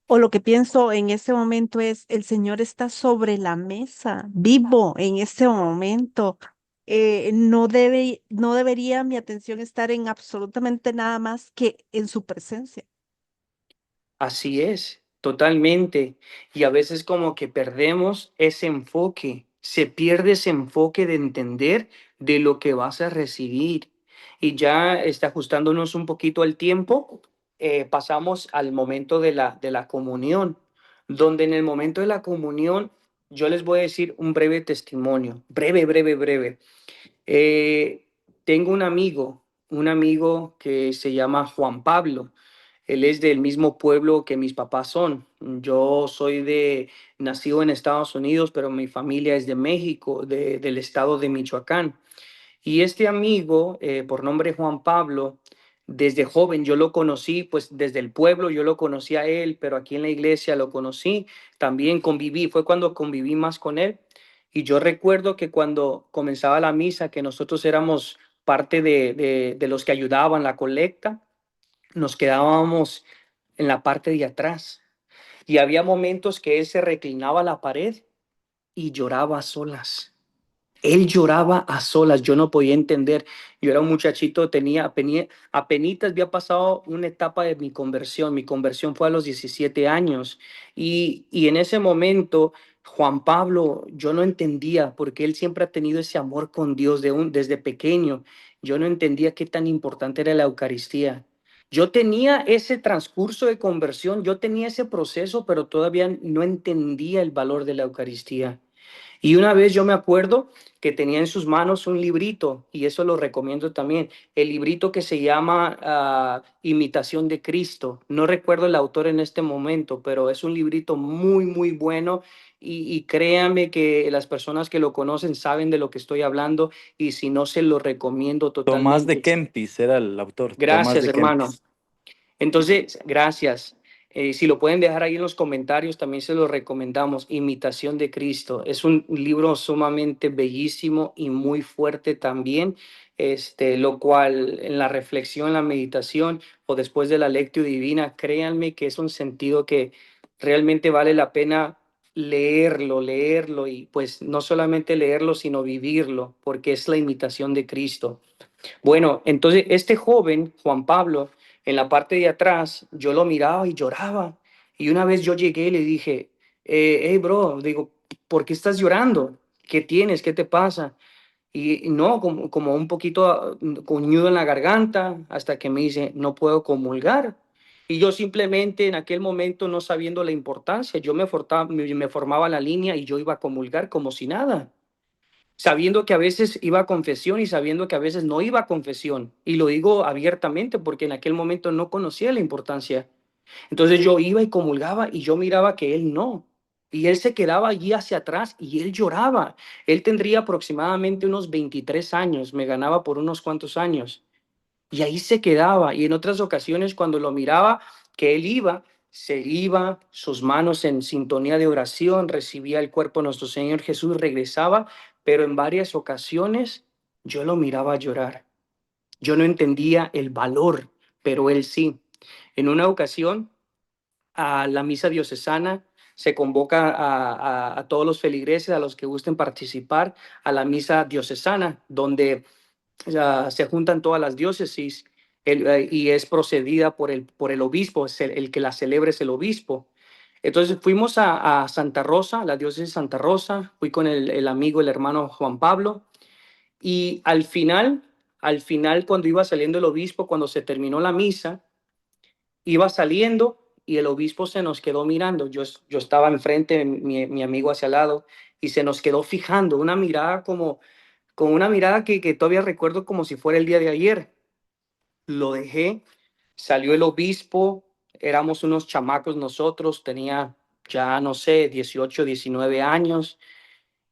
o lo que pienso en este momento es, el Señor está sobre la mesa, vivo en este momento. No debería mi atención estar en absolutamente nada más que en su presencia. así es, totalmente. Y a veces como que perdemos ese enfoque, se pierde ese enfoque de entender de lo que vas a recibir. Y ya está ajustándonos un poquito al tiempo, pasamos al momento de la comunión, donde en el momento de la comunión yo les voy a decir un breve testimonio, breve, breve, breve. Eh, Tengo un amigo que se llama Juan Pablo. Él es del mismo pueblo que mis papás son. Yo soy nacido en Estados Unidos, pero mi familia es de México, del estado de Michoacán. Y este amigo, por nombre Juan Pablo, desde joven yo lo conocí, pues desde el pueblo yo lo conocí a él, pero aquí en la iglesia lo conocí, también conviví, fue cuando conviví más con él. Y yo recuerdo que cuando comenzaba la misa, que nosotros éramos parte de los que ayudaban la colecta, nos quedábamos en la parte de atrás. Y había momentos que él se reclinaba a la pared y lloraba a solas. Él lloraba a solas, yo no podía entender. Yo era un muchachito, apenitas había pasado una etapa de mi conversión. Mi conversión fue a los 17 años. Y en ese momento, Juan Pablo, yo no entendía, porque él siempre ha tenido ese amor con Dios desde pequeño. Yo no entendía qué tan importante era la Eucaristía. Yo tenía ese transcurso de conversión, yo tenía ese proceso, pero todavía no entendía el valor de la Eucaristía. Y una vez yo me acuerdo que tenía en sus manos un librito, y eso lo recomiendo también, el librito que se llama Imitación de Cristo. No recuerdo el autor en este momento, pero es un librito muy, muy bueno. Y créanme que las personas que lo conocen saben de lo que estoy hablando, y si no, se lo recomiendo Tomás de totalmente. Kempis era el autor, Tomás Gracias, de hermano. Kempis. Entonces, gracias. Si lo pueden dejar ahí en los comentarios, también se lo recomendamos. Imitación de Cristo. Es un libro sumamente bellísimo y muy fuerte también, lo cual en la reflexión, en la meditación o después de la lectio divina, créanme que es un sentido que realmente vale la pena leerlo y pues no solamente leerlo, sino vivirlo, porque es la imitación de Cristo. Bueno, entonces este joven, Juan Pablo, en la parte de atrás, yo lo miraba y lloraba. Y una vez yo llegué y le dije, hey, bro, digo, ¿por qué estás llorando? ¿Qué tienes? ¿Qué te pasa? Y no, como un poquito con un nudo en la garganta, hasta que me dice, no puedo comulgar. Y yo simplemente en aquel momento, no sabiendo la importancia, yo me formaba la línea y yo iba a comulgar como si nada, sabiendo que a veces iba a confesión y sabiendo que a veces no iba a confesión. Y lo digo abiertamente porque en aquel momento no conocía la importancia. Entonces yo iba y comulgaba y yo miraba que él no. Y él se quedaba allí hacia atrás y él lloraba. Él tendría aproximadamente unos 23 años, me ganaba por unos cuantos años. Y ahí se quedaba. Y en otras ocasiones cuando lo miraba, que él iba, se iba, sus manos en sintonía de oración, recibía el cuerpo de nuestro Señor Jesús, regresaba, pero en varias ocasiones yo lo miraba llorar. Yo no entendía el valor, pero él sí. En una ocasión, a la misa diocesana se convoca a todos los feligreses, a los que gusten participar, a la misa diocesana, donde se juntan todas las diócesis, y es procedida por el obispo, el que la celebra es el obispo. Entonces fuimos a Santa Rosa, la diócesis de Santa Rosa, fui con el amigo, el hermano Juan Pablo, y al final, cuando iba saliendo el obispo, cuando se terminó la misa, iba saliendo y el obispo se nos quedó mirando. Yo estaba enfrente, mi amigo hacia al lado, y se nos quedó fijando, una mirada con una mirada que todavía recuerdo como si fuera el día de ayer. Lo dejé, salió el obispo, éramos unos chamacos nosotros, tenía ya, no sé, 18, 19 años.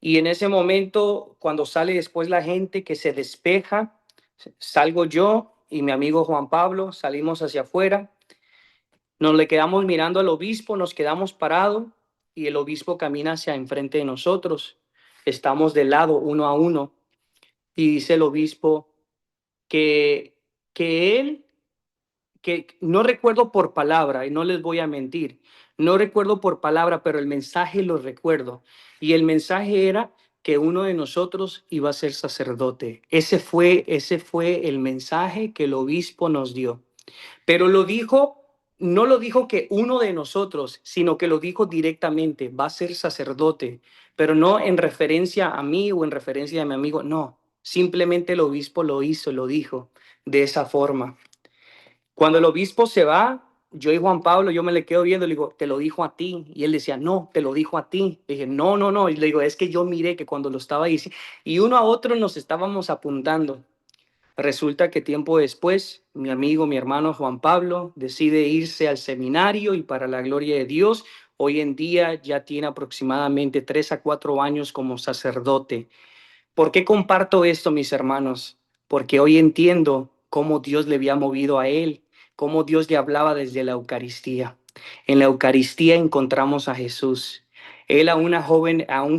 Y en ese momento, cuando sale después la gente que se despeja, salgo yo y mi amigo Juan Pablo, salimos hacia afuera, nos le quedamos mirando al obispo, nos quedamos parados y el obispo camina hacia enfrente de nosotros. Estamos de lado, uno a uno, y dice el obispo que, que no recuerdo por palabra, y no les voy a mentir, no recuerdo por palabra, pero el mensaje lo recuerdo. Y el mensaje era que uno de nosotros iba a ser sacerdote. Ese fue el mensaje que el obispo nos dio. Pero no lo dijo que uno de nosotros, sino que lo dijo directamente, va a ser sacerdote, pero no en referencia a mí o en referencia a mi amigo, no, simplemente el obispo lo hizo, lo dijo de esa forma. Cuando el obispo se va, yo y Juan Pablo, yo me le quedo viendo, le digo, te lo dijo a ti. Y él decía, no, te lo dijo a ti. Le dije, no, no, no. Y le digo, es que yo miré que cuando lo estaba diciendo, y uno a otro nos estábamos apuntando. Resulta que tiempo después, mi amigo, mi hermano Juan Pablo, decide irse al seminario y para la gloria de Dios, hoy en día ya tiene aproximadamente 3 a 4 años como sacerdote. ¿Por qué comparto esto, mis hermanos? Porque hoy entiendo cómo Dios le había movido a él, cómo Dios le hablaba desde la Eucaristía. En la Eucaristía encontramos a Jesús. Él a un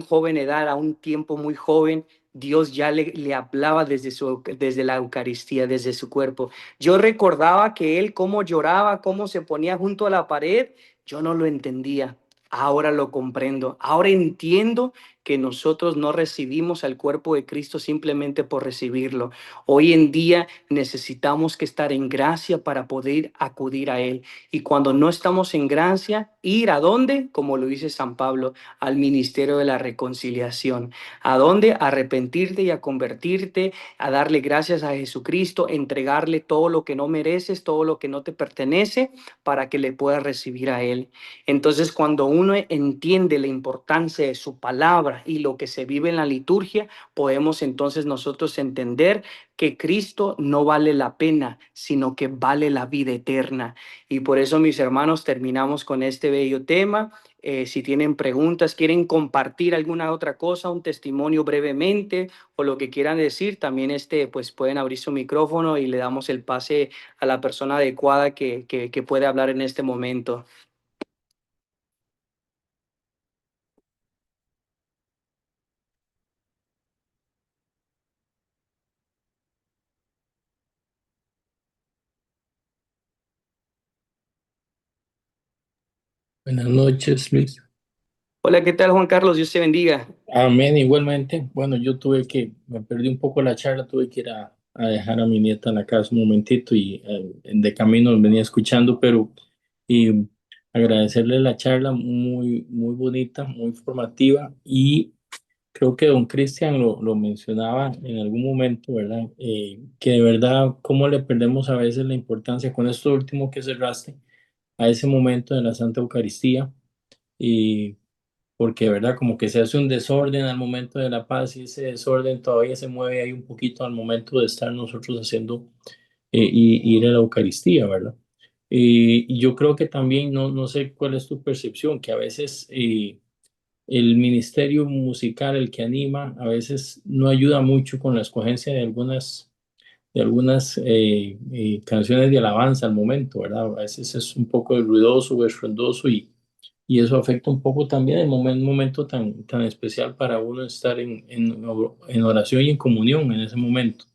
joven edad, a un tiempo muy joven, Dios ya le hablaba desde la Eucaristía, desde su cuerpo. Yo recordaba que él cómo lloraba, cómo se ponía junto a la pared, yo no lo entendía. Ahora lo comprendo. Ahora entiendo que nosotros no recibimos al cuerpo de Cristo simplemente por recibirlo. Hoy en día necesitamos que estar en gracia para poder acudir a Él. Y cuando no estamos en gracia, ¿ir a dónde? Como lo dice San Pablo, al ministerio de la reconciliación. ¿A dónde? Arrepentirte y a convertirte, a darle gracias a Jesucristo, entregarle todo lo que no mereces, todo lo que no te pertenece, para que le puedas recibir a Él. Entonces, cuando uno entiende la importancia de su palabra y lo que se vive en la liturgia, podemos entonces nosotros entender que Cristo no vale la pena, sino que vale la vida eterna. Y por eso, mis hermanos, terminamos con este bello tema. Si tienen preguntas, quieren compartir alguna otra cosa, un testimonio brevemente o lo que quieran decir, también pues pueden abrir su micrófono y le damos el pase a la persona adecuada que puede hablar en este momento. Buenas noches, Luis. Hola, ¿qué tal, Juan Carlos? Dios te bendiga. Amén, igualmente. Bueno, me perdí un poco la charla, tuve que ir a dejar a mi nieta en la casa un momentito y de camino venía escuchando, pero y agradecerle la charla muy, muy bonita, muy informativa y creo que don Cristian lo mencionaba en algún momento, ¿verdad? Que de verdad, cómo le perdemos a veces la importancia con esto último que cerraste a ese momento de la Santa Eucaristía. Y porque, ¿verdad? Como que se hace un desorden al momento de la paz y ese desorden todavía se mueve ahí un poquito al momento de estar nosotros haciendo y ir a la Eucaristía, ¿verdad? Y yo creo que también, no sé cuál es tu percepción, que a veces el ministerio musical, el que anima, a veces no ayuda mucho con la escogencia de algunas canciones de alabanza al momento, ¿verdad? A veces es un poco ruidoso, estruendoso y eso afecta un poco también el momento tan especial para uno estar en oración y en comunión en ese momento.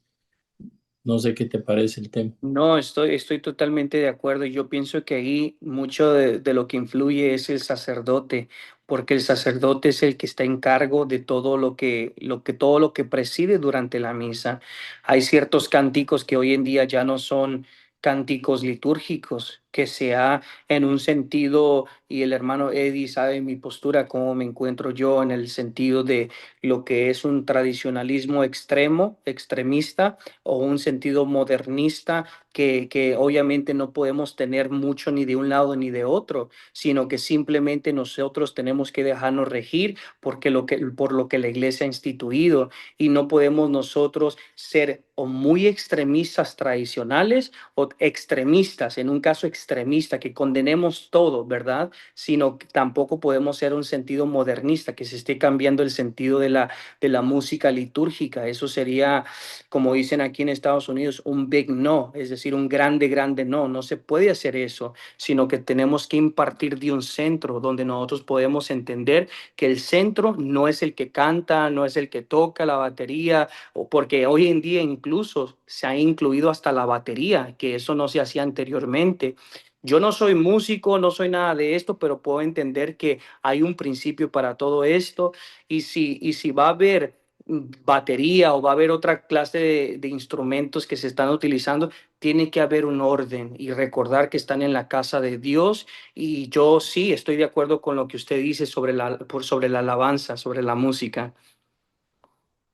No sé qué te parece el tema. No, estoy totalmente de acuerdo. Yo pienso que ahí mucho de lo que influye es el sacerdote, porque el sacerdote es el que está en cargo de todo lo que preside durante la misa. Hay ciertos cánticos que hoy en día ya no son cánticos litúrgicos, que sea en un sentido, y el hermano Eddie sabe mi postura, cómo me encuentro yo en el sentido de lo que es un tradicionalismo extremo, extremista, o un sentido modernista que obviamente no podemos tener mucho ni de un lado ni de otro, sino que simplemente nosotros tenemos que dejarnos regir por lo que la iglesia ha instituido, y no podemos nosotros ser o muy extremistas tradicionales o extremistas, en un caso extremista, que condenemos todo, ¿verdad? Sino que tampoco podemos ser un sentido modernista, que se esté cambiando el sentido de la música litúrgica. Eso sería, como dicen aquí en Estados Unidos, un big no, es decir, un grande, grande no. No se puede hacer eso, sino que tenemos que impartir de un centro donde nosotros podemos entender que el centro no es el que canta, no es el que toca la batería, o porque hoy en día incluso se ha incluido hasta la batería, que eso no se hacía anteriormente. Yo no soy músico, no soy nada de esto, pero puedo entender que hay un principio para todo esto, y si va a haber batería o va a haber otra clase de instrumentos que se están utilizando, tiene que haber un orden y recordar que están en la casa de Dios. Y yo sí estoy de acuerdo con lo que usted dice sobre la alabanza, sobre la música.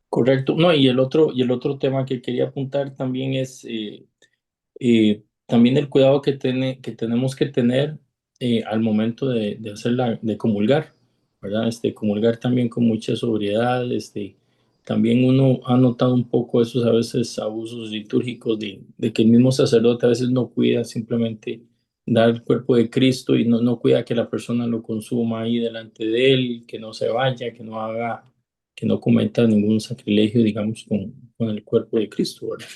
Correcto. No, y el otro tema que quería apuntar también es también el cuidado que tenemos que tener al momento de comulgar, ¿verdad? Comulgar también con mucha sobriedad. También uno ha notado un poco esos a veces abusos litúrgicos de que el mismo sacerdote a veces no cuida simplemente dar el cuerpo de Cristo y no cuida que la persona lo consuma ahí delante de él, que no se vaya, que no cometa ningún sacrilegio, digamos, con el cuerpo de Cristo, ¿verdad?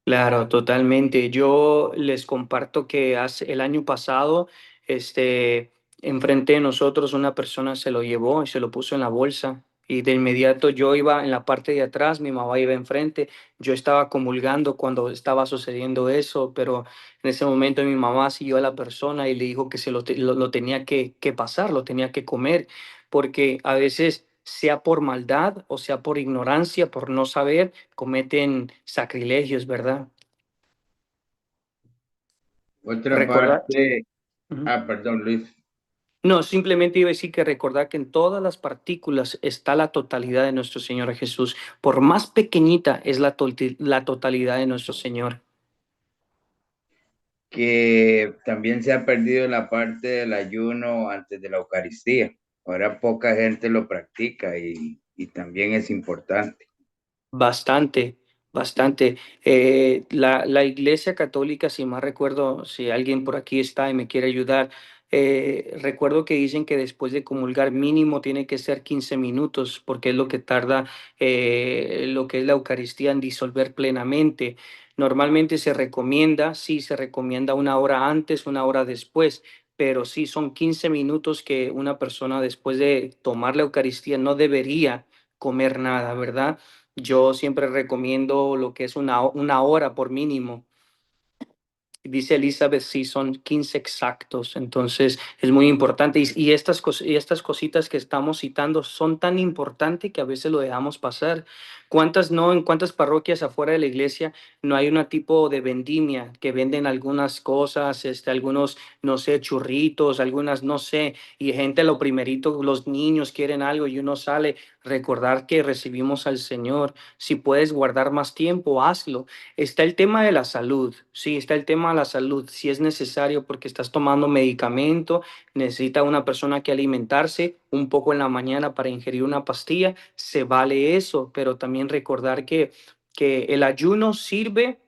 Claro, totalmente. Yo les comparto que el año pasado, enfrente de nosotros una persona se lo llevó y se lo puso en la bolsa. Y de inmediato yo iba en la parte de atrás, mi mamá iba enfrente. Yo estaba comulgando cuando estaba sucediendo eso, pero en ese momento mi mamá siguió a la persona y le dijo que lo tenía que pasar, lo tenía que comer, porque a veces sea por maldad o sea por ignorancia, por no saber, cometen sacrilegios, ¿verdad? Otra Recuerda. parte, Ujú. perdón, Luis. No, simplemente iba a decir que recordar que en todas las partículas está la totalidad de nuestro Señor Jesús. Por más pequeñita es la totalidad de nuestro Señor. Que también se ha perdido la parte del ayuno antes de la Eucaristía. Ahora poca gente lo practica y también es importante. Bastante, bastante. La Iglesia Católica, si más recuerdo, si alguien por aquí está y me quiere ayudar, recuerdo que dicen que después de comulgar mínimo tiene que ser 15 minutos, porque es lo que tarda lo que es la Eucaristía en disolver plenamente. Normalmente se recomienda, sí, se recomienda una hora antes, una hora después, pero sí son 15 minutos que una persona después de tomar la Eucaristía no debería comer nada, ¿verdad? Yo siempre recomiendo lo que es una hora por mínimo. Dice Elizabeth, sí, son 15 exactos, entonces es muy importante. Y estas cositas que estamos citando son tan importantes que a veces lo dejamos pasar. En cuántas parroquias afuera de la iglesia no hay un tipo de vendimia que venden algunas cosas, algunos, no sé, churritos, algunas, no sé, y gente lo primerito, los niños quieren algo y uno sale, recordar que recibimos al Señor. Si puedes guardar más tiempo, hazlo. Está el tema de la salud, sí, está el tema de la salud, si es necesario porque estás tomando medicamento, necesita una persona que alimentarse un poco en la mañana para ingerir una pastilla, se vale eso, pero también recordar que el ayuno sirve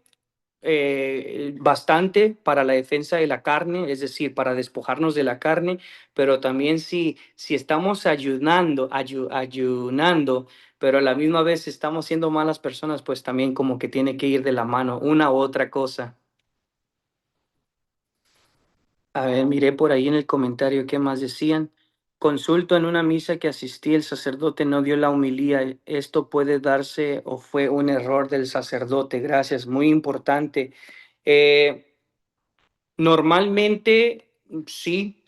bastante para la defensa de la carne, es decir, para despojarnos de la carne, pero también si estamos ayunando, pero a la misma vez estamos siendo malas personas, pues también como que tiene que ir de la mano una u otra cosa. A ver, miré por ahí en el comentario qué más decían. Consulto en una misa que asistí, el sacerdote no dio la homilía. Esto puede darse o fue un error del sacerdote. Gracias, muy importante. Eh, Normalmente, sí,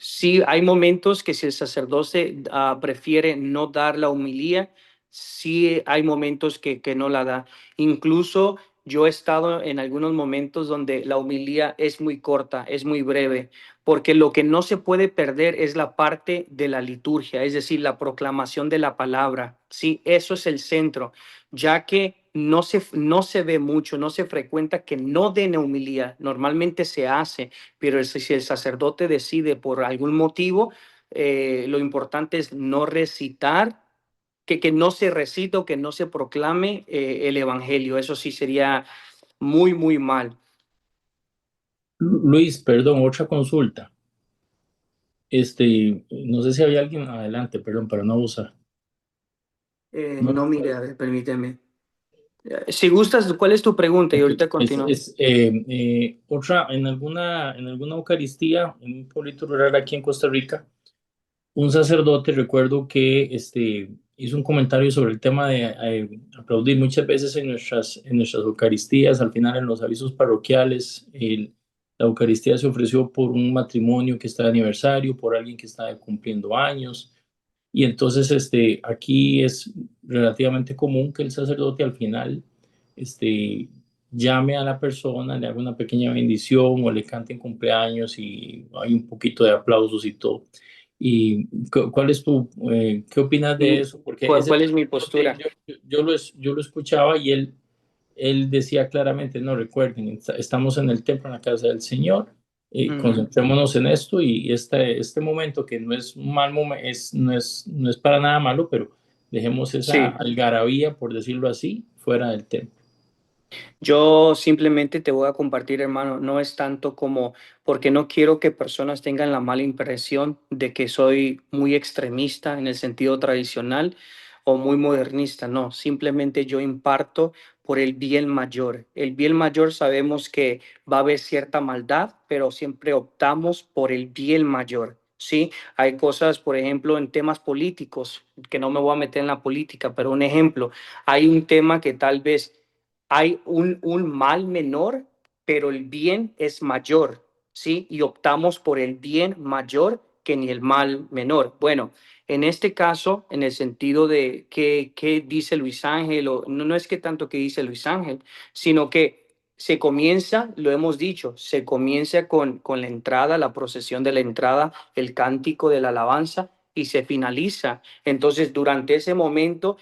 hay momentos que si el sacerdote prefiere no dar la homilía, sí hay momentos que no la da. Incluso yo he estado en algunos momentos donde la homilía es muy corta, es muy breve, porque lo que no se puede perder es la parte de la liturgia, es decir, la proclamación de la palabra. Sí, eso es el centro, ya que no se ve mucho, no se frecuenta que no den homilía. Normalmente se hace, pero si el sacerdote decide por algún motivo, lo importante es no recitar, que no se recite o que no se proclame el evangelio. Eso sí sería muy, muy mal. Luis, perdón, otra consulta. No sé si había alguien adelante, perdón, para no abusar. No, No, mire, a ver, permíteme. Si gustas, ¿cuál es tu pregunta? Y ok. ahorita continúo. Otra, en alguna Eucaristía, en un pueblito rural aquí en Costa Rica, un sacerdote, recuerdo que hizo un comentario sobre el tema de aplaudir muchas veces en nuestras Eucaristías, al final en los avisos parroquiales, la Eucaristía se ofreció por un matrimonio que está de aniversario, por alguien que está cumpliendo años, y entonces aquí es relativamente común que el sacerdote al final llame a la persona, le haga una pequeña bendición o le cante en cumpleaños y hay un poquito de aplausos y todo. ¿Y cuál es qué opinas de eso? Porque ¿Cuál es mi postura? yo lo escuchaba y él decía claramente, no, recuerden, estamos en el templo, en la casa del Señor, concentrémonos en esto y este momento que no es un mal momento, no es para nada malo, pero dejemos esa Sí. algarabía, por decirlo así, fuera del templo. Yo simplemente te voy a compartir, hermano, no es tanto como porque no quiero que personas tengan la mala impresión de que soy muy extremista en el sentido tradicional o muy modernista, no, simplemente yo imparto por el bien mayor. El bien mayor sabemos que va a haber cierta maldad, pero siempre optamos por el bien mayor. Sí, hay cosas, por ejemplo, en temas políticos, que no me voy a meter en la política, pero un ejemplo, hay un tema que tal vez hay un mal menor, pero el bien es mayor, ¿sí? Y optamos por el bien mayor que ni el mal menor. Bueno, en este caso, en el sentido de qué dice Luis Ángel, o no, no es que tanto que dice Luis Ángel, sino que se comienza, lo hemos dicho, se comienza con la entrada, la procesión de la entrada, el cántico de la alabanza, y se finaliza. Entonces, durante ese momento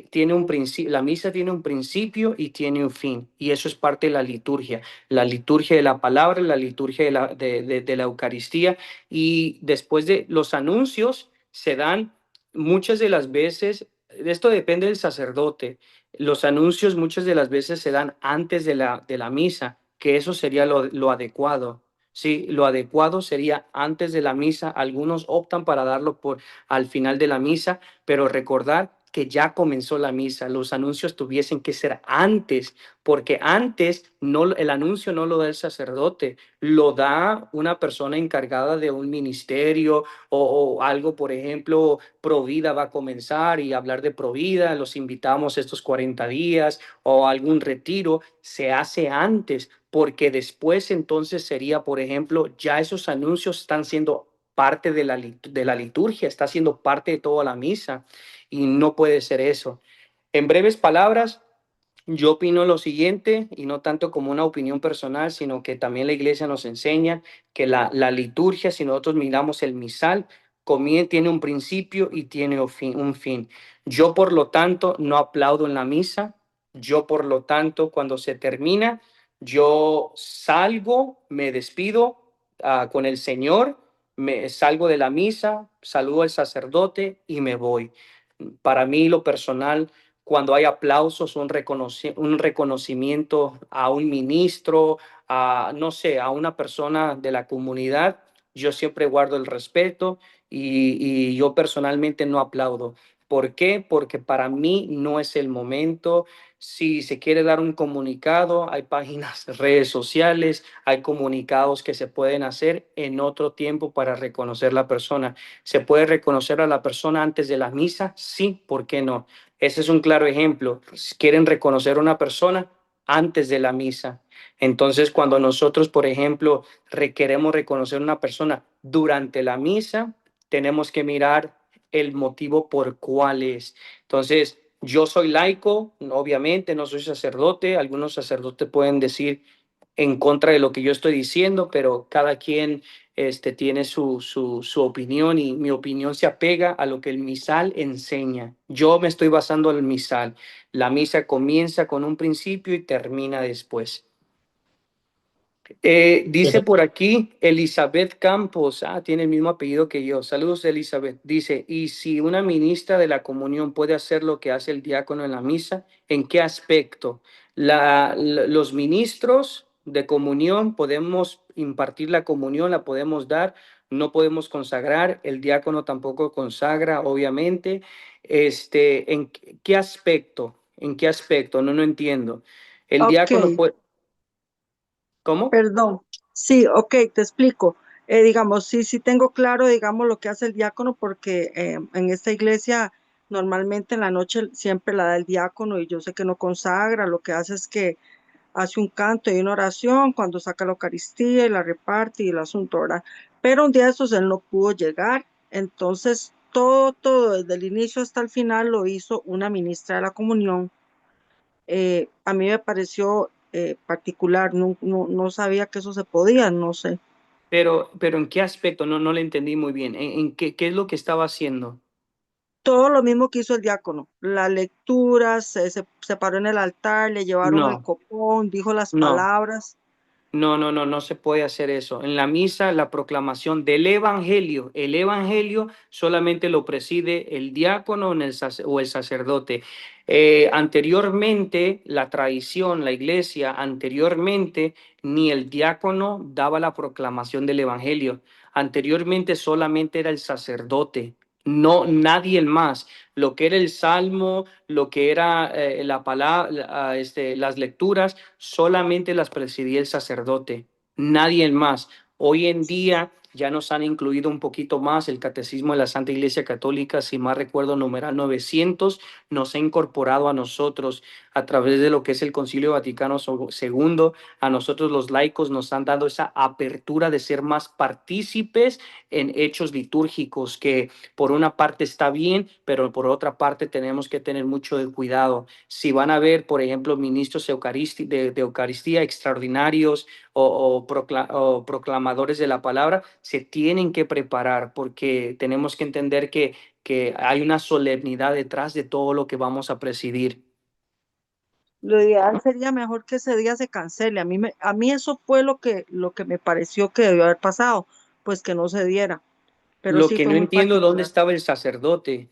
tiene un principio, la misa tiene un principio y tiene un fin, y eso es parte de la liturgia de la palabra, la liturgia de la Eucaristía, y después de los anuncios se dan muchas de las veces, esto depende del sacerdote, los anuncios muchas de las veces se dan antes de la misa, que eso sería lo adecuado. Sí, lo adecuado sería antes de la misa. Algunos optan para darlo al final de la misa, pero recordar que ya comenzó la misa. Los anuncios tuviesen que ser antes, porque antes el anuncio no lo da el sacerdote, lo da una persona encargada de un ministerio o algo, por ejemplo, Provida va a comenzar y hablar de Provida, los invitamos estos 40 días o algún retiro, se hace antes, porque después entonces sería, por ejemplo, ya esos anuncios están siendo parte de la liturgia, está siendo parte de toda la misa y no puede ser eso. En breves palabras, yo opino lo siguiente, y no tanto como una opinión personal, sino que también la iglesia nos enseña que la liturgia, si nosotros miramos el misal, tiene un principio y tiene un fin. Yo, por lo tanto, no aplaudo en la misa. Yo, por lo tanto, cuando se termina, yo salgo, me despido con el Señor, me salgo de la misa, saludo al sacerdote y me voy. Para mí, lo personal, cuando hay aplausos, un reconocimiento a un ministro, no sé, a una persona de la comunidad, yo siempre guardo el respeto y yo personalmente no aplaudo. ¿Por qué? Porque para mí no es el momento. Si se quiere dar un comunicado, hay páginas, redes sociales, hay comunicados que se pueden hacer en otro tiempo para reconocer la persona. ¿Se puede reconocer a la persona antes de la misa? Sí, ¿por qué no? Ese es un claro ejemplo. Quieren reconocer a una persona antes de la misa. Entonces, cuando nosotros, por ejemplo, queremos reconocer a una persona durante la misa, tenemos que mirar el motivo por cuál es. Entonces, yo soy laico, obviamente, no soy sacerdote. Algunos sacerdotes pueden decir en contra de lo que yo estoy diciendo, pero cada quien tiene su opinión, y mi opinión se apega a lo que el misal enseña. Yo me estoy basando en el misal. La misa comienza con un principio y termina después. Dice por aquí Elizabeth Campos, tiene el mismo apellido que yo. Saludos, Elizabeth. Dice, ¿y si una ministra de la comunión puede hacer lo que hace el diácono en la misa? ¿En qué aspecto? Los ministros de comunión podemos impartir la comunión, la podemos dar, no podemos consagrar, el diácono tampoco consagra, obviamente. ¿En qué aspecto? ¿En qué aspecto? No entiendo. El Ok, diácono puede... ¿Cómo? perdón. Sí, ok, te explico. Digamos, sí tengo claro, digamos, lo que hace el diácono, porque en esta iglesia normalmente en la noche siempre la da el diácono y yo sé que no consagra, lo que hace es que hace un canto y una oración cuando saca la Eucaristía y la reparte y el asunto, ¿verdad? Pero un día de esos él no pudo llegar, entonces todo, desde el inicio hasta el final lo hizo una ministra de la comunión. A mí me pareció particular, no sabía que eso se podía, no sé. Pero ¿en qué aspecto? No le entendí muy bien. ¿En qué es lo que estaba haciendo? Todo lo mismo que hizo el diácono, las lecturas, se paró en el altar, le llevaron el No, copón, dijo las no. palabras. No se puede hacer eso. En la misa, la proclamación del evangelio, el evangelio solamente lo preside el diácono o el sacerdote. Anteriormente, la tradición, la iglesia, anteriormente, ni el diácono daba la proclamación del evangelio. Anteriormente solamente era el sacerdote, no nadie más. Lo que era el salmo, lo que era la palabra, las lecturas, solamente las presidía el sacerdote, nadie más. Hoy en día ya nos han incluido un poquito más el Catecismo de la Santa Iglesia Católica, si más recuerdo, numeral 900, nos ha incorporado a nosotros. a través de lo que es el Concilio Vaticano II, a nosotros los laicos nos han dado esa apertura de ser más partícipes en hechos litúrgicos, que por una parte está bien, pero por otra parte tenemos que tener mucho de cuidado. Si van a haber, por ejemplo, ministros de Eucaristía extraordinarios o proclamadores de la palabra, se tienen que preparar porque tenemos que entender que hay una solemnidad detrás de todo lo que vamos a presidir. Lo ideal sería mejor que ese día se cancele. A mí eso fue lo que me pareció que debió haber pasado, pues que no se diera. Pero Lo sí que fue no muy entiendo dónde particular. estaba el sacerdote.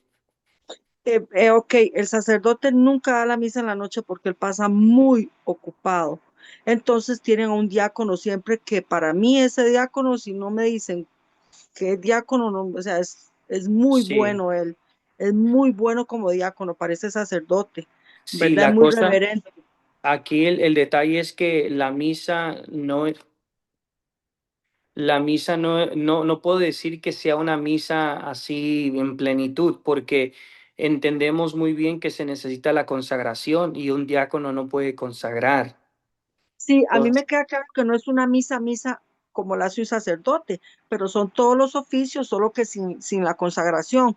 Ok, el sacerdote nunca da la misa en la noche porque él pasa muy ocupado. Entonces tienen a un diácono siempre, que para mí ese diácono, si no me dicen que es diácono, no, o sea, es muy Sí, bueno él, es muy bueno como diácono, parece sacerdote, sí, ¿verdad? Es la muy cosa, reverente. aquí el detalle es que la misa no puedo decir que sea una misa así en plenitud, porque entendemos muy bien que se necesita la consagración y un diácono no puede consagrar. Sí, a mí Entonces, me queda claro que no es una misa como la hace un sacerdote, pero son todos los oficios, solo que sin la consagración.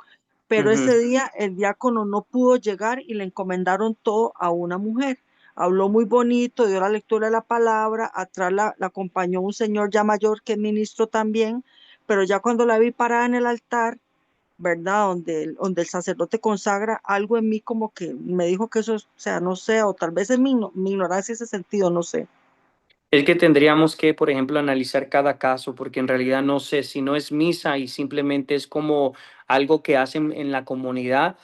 Pero ujú. ese día el diácono no pudo llegar y le encomendaron todo a una mujer. Habló muy bonito, dio la lectura de la palabra, atrás la acompañó un señor ya mayor que es ministro también, pero ya cuando la vi parada en el altar, ¿verdad? Donde el sacerdote consagra, algo en mí como que me dijo que eso, o sea, no sé, o tal vez es mi ignorancia ese sentido, no sé. Es que tendríamos que, por ejemplo, analizar cada caso, porque en realidad no sé si no es misa y simplemente es como algo que hacen en la comunidad,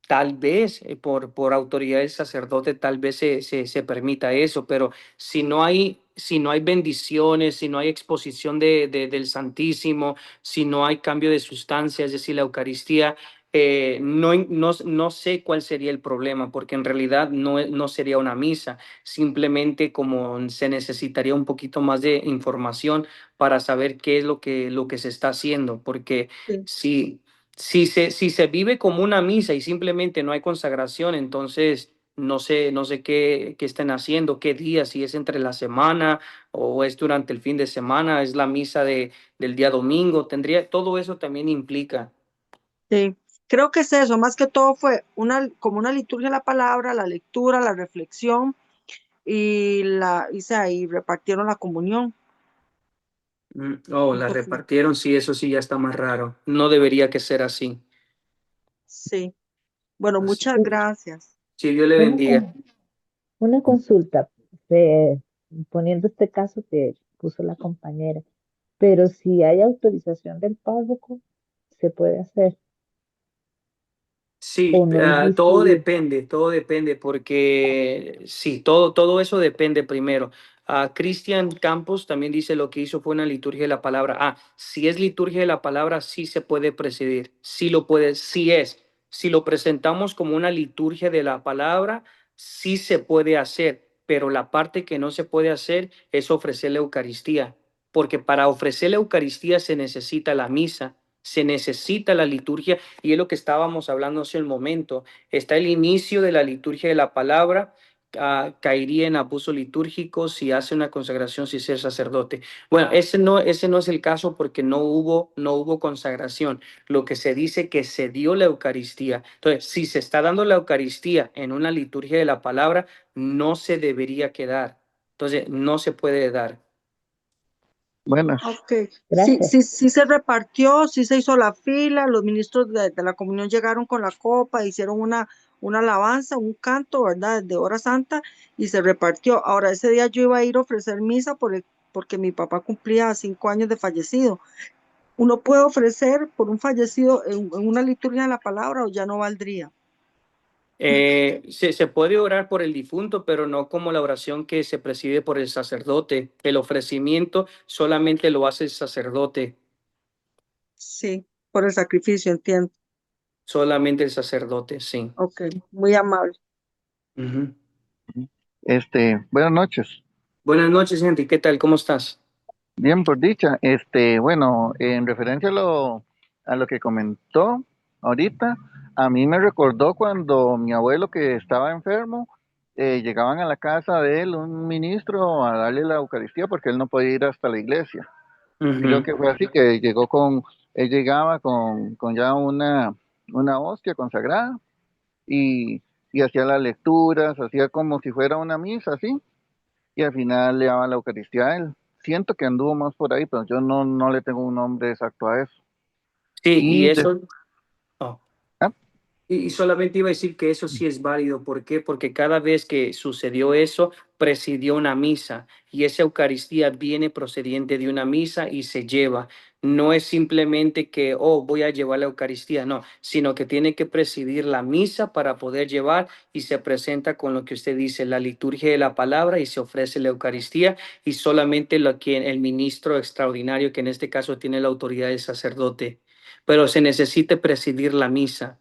tal vez por autoridad del sacerdote, tal vez se permita eso, pero si no hay bendiciones, si no hay exposición del Santísimo, si no hay cambio de sustancia, es decir, la Eucaristía, no sé cuál sería el problema, porque en realidad no sería una misa. Simplemente como se necesitaría un poquito más de información para saber qué es lo que se está haciendo, porque Sí. si se vive como una misa y simplemente no hay consagración, entonces no sé qué estén haciendo, qué día, si es entre la semana o es durante el fin de semana, es la misa del día domingo, todo eso también implica. Sí, creo que es eso, más que todo fue como una liturgia de la palabra, la lectura, la reflexión y repartieron la comunión. Oh, la Eso fue, repartieron, sí, eso sí ya está más raro. No debería que ser así. sí. Bueno, Así. muchas gracias. Sí, Dios le Una, bendiga. una consulta, poniendo este caso que puso la compañera, pero si hay autorización del párroco, se puede hacer o Sí, no es necesario. todo depende, porque sí, todo eso depende primero. Cristian Campos también dice lo que hizo fue una liturgia de la palabra. Si es liturgia de la palabra, sí se puede presidir, sí lo puede, sí es. Si lo presentamos como una liturgia de la palabra, sí se puede hacer, pero la parte que no se puede hacer es ofrecer la Eucaristía, porque para ofrecer la Eucaristía se necesita la misa, se necesita la liturgia y es lo que estábamos hablando hace un momento. Está el inicio de la liturgia de la palabra, caería en abuso litúrgico si hace una consagración, si es sacerdote. Bueno, ese no es el caso porque no hubo consagración. Lo que se dice que se dio la Eucaristía. Entonces, si se está dando la Eucaristía en una liturgia de la palabra, no se debería quedar. Entonces, no se puede dar. Buenas. Ok, sí, Gracias. sí se repartió, sí se hizo la fila, los ministros de la comunión llegaron con la copa, hicieron una alabanza, un canto, ¿verdad? De hora santa y se repartió. Ahora, ese día yo iba a ir a ofrecer misa porque mi papá cumplía 5 años de fallecido. ¿Uno puede ofrecer por un fallecido en una liturgia de la palabra o ya no valdría? Se puede orar por el difunto, pero no como la oración que se preside por el sacerdote. El ofrecimiento solamente lo hace el sacerdote, Sí, por el sacrificio, entiendo. solamente el sacerdote, sí. Ok, muy amable. Ujú. Buenas noches. Buenas noches, Henry. ¿Qué tal? ¿Cómo estás? Bien, por dicha. Bueno, en referencia a lo que comentó ahorita, a mí me recordó cuando mi abuelo que estaba enfermo, llegaban a la casa de él un ministro a darle la Eucaristía porque él no podía ir hasta la iglesia. Creo que fue así que él llegaba con ya una hostia consagrada y hacía las lecturas, hacía como si fuera una misa, así, y al final le daban la Eucaristía a él. Siento que anduvo más por ahí, pero yo no le tengo un nombre exacto a eso. Sí, y Y de- eso... oh. ¿ah? Y solamente iba a decir que eso sí es válido. ¿Por qué? Porque cada vez que sucedió eso, presidió una misa y esa Eucaristía viene procediente de una misa y se lleva. No es simplemente que, oh, voy a llevar la Eucaristía, no, sino que tiene que presidir la misa para poder llevar y se presenta con lo que usted dice, la liturgia de la palabra y se ofrece la Eucaristía y solamente lo que el ministro extraordinario, que en este caso tiene la autoridad del sacerdote, pero se necesita presidir la misa.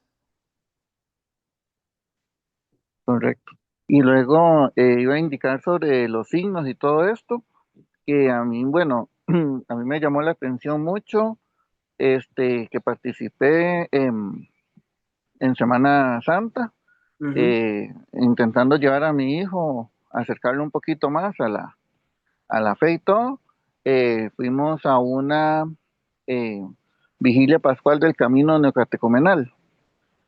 Correcto. Y luego iba a indicar sobre los signos y todo esto, que a mí, bueno, a mí me llamó la atención mucho, que participé en Semana Santa, intentando llevar a mi hijo, acercarlo un poquito más a la fe y todo. Fuimos a una eh, vigilia pascual del camino neocatecumenal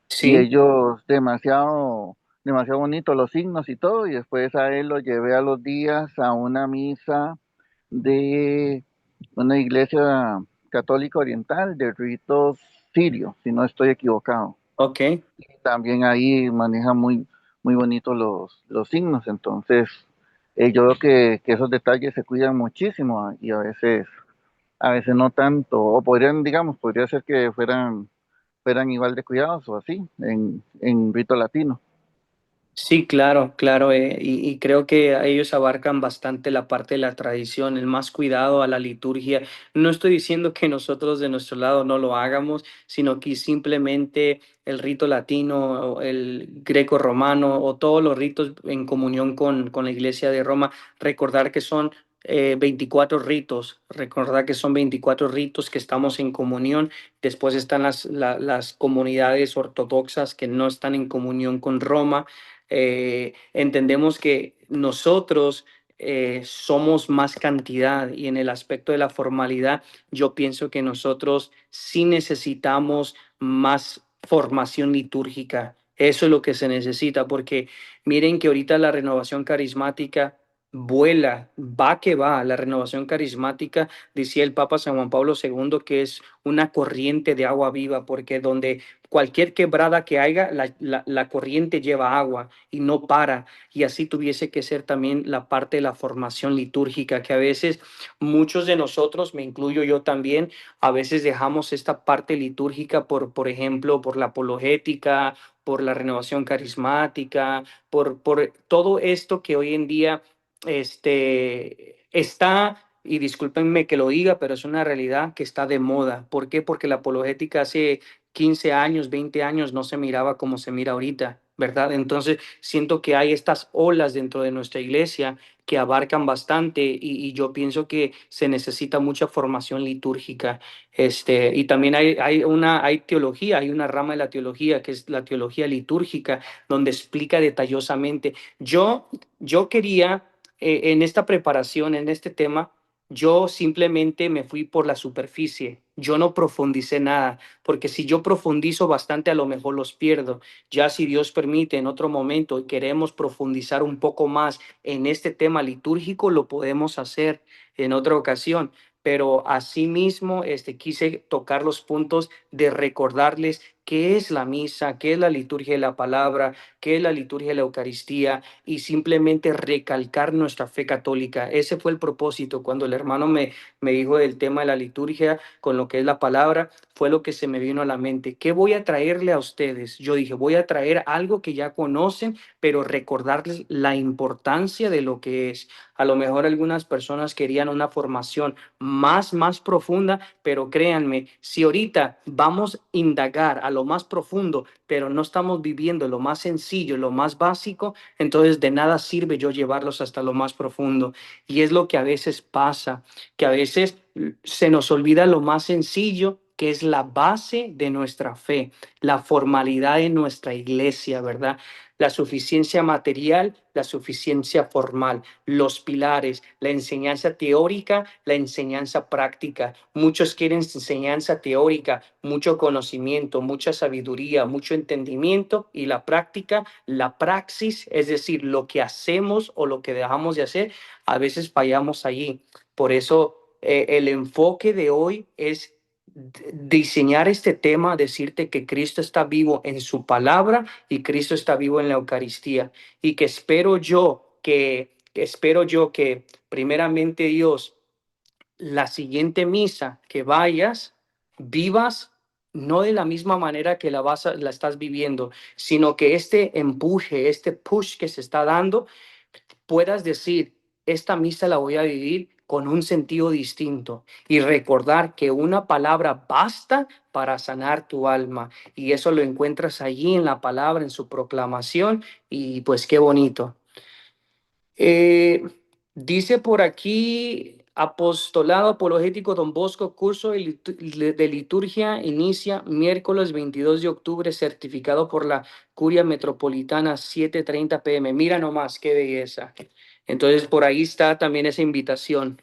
y Sí. ellos demasiado bonito los signos y todo, y después a él lo llevé a los días a una misa de una iglesia católica oriental de ritos sirios, si no estoy equivocado. Ok. También ahí maneja muy bonito los signos, entonces yo veo que esos detalles se cuidan muchísimo y a veces no tanto, o podría ser que fueran igual de cuidados o así en rito latino. Sí, claro, claro, y creo que ellos abarcan bastante la parte de la tradición, el más cuidado a la liturgia. No estoy diciendo que nosotros de nuestro lado no lo hagamos, sino que simplemente el rito latino, o el greco-romano o todos los ritos en comunión con la Iglesia de Roma, recordar que son 24 ritos, recordar que son 24 ritos que estamos en comunión. Después están las comunidades ortodoxas que no están en comunión con Roma. Entendemos que nosotros somos más cantidad y en el aspecto de la formalidad, yo pienso que nosotros sí necesitamos más formación litúrgica. Eso es lo que se necesita, porque miren que ahorita la renovación carismática vuela, va que va. La renovación carismática, decía el Papa San Juan Pablo II, que es una corriente de agua viva, porque donde cualquier quebrada que haya, la corriente lleva agua y no para. Y así tuviese que ser también la parte de la formación litúrgica, que a veces muchos de nosotros, me incluyo yo también, a veces dejamos esta parte litúrgica por ejemplo, por la apologética, por la renovación carismática, por todo esto que hoy en día está, y discúlpenme que lo diga, pero es una realidad que está de moda. ¿Por qué? Porque la apologética hace 15 años, 20 años no se miraba como se mira ahorita, ¿verdad? Entonces siento que hay estas olas dentro de nuestra iglesia que abarcan bastante y yo pienso que se necesita mucha formación litúrgica. Y también hay teología, hay una rama de la teología que es la teología litúrgica, donde explica detallosamente. Yo quería, en esta preparación, en este tema, yo simplemente me fui por la superficie. Yo no profundicé nada, porque si yo profundizo bastante, a lo mejor los pierdo. Ya si Dios permite, en otro momento y queremos profundizar un poco más en este tema litúrgico, lo podemos hacer en otra ocasión. Pero asimismo, quise tocar los puntos de recordarles qué es la misa, qué es la liturgia de la palabra, qué es la liturgia de la Eucaristía y simplemente recalcar nuestra fe católica. Ese fue el propósito. Cuando el hermano me dijo del tema de la liturgia con lo que es la palabra, fue lo que se me vino a la mente. ¿Qué voy a traerle a ustedes? Yo dije, voy a traer algo que ya conocen, pero recordarles la importancia de lo que es. A lo mejor algunas personas querían una formación más profunda, pero créanme, si ahorita vamos a indagar a lo más profundo, pero no estamos viviendo lo más sencillo, lo más básico, entonces de nada sirve yo llevarlos hasta lo más profundo. Y es lo que a veces pasa, que a veces se nos olvida lo más sencillo, que es la base de nuestra fe, la formalidad de nuestra iglesia, ¿verdad? La suficiencia material, la suficiencia formal, los pilares, la enseñanza teórica, la enseñanza práctica. Muchos quieren enseñanza teórica, mucho conocimiento, mucha sabiduría, mucho entendimiento, y la práctica, la praxis, es decir, lo que hacemos o lo que dejamos de hacer, a veces fallamos allí. Por eso el enfoque de hoy es diseñar este tema, decirte que Cristo está vivo en su palabra y Cristo está vivo en la Eucaristía, y que espero yo que primeramente Dios, la siguiente misa que vayas, vivas no de la misma manera que la estás viviendo, sino que este empuje, este push que se está dando, puedas decir, esta misa la voy a vivir con un sentido distinto, y recordar que una palabra basta para sanar tu alma, y eso lo encuentras allí en la palabra, en su proclamación, y pues qué bonito. Dice por aquí, Apostolado Apologético Don Bosco, curso de liturgia inicia miércoles 22 de octubre, certificado por la Curia Metropolitana, 7:30 p.m. Mira nomás, qué belleza. Entonces, por ahí está también esa invitación.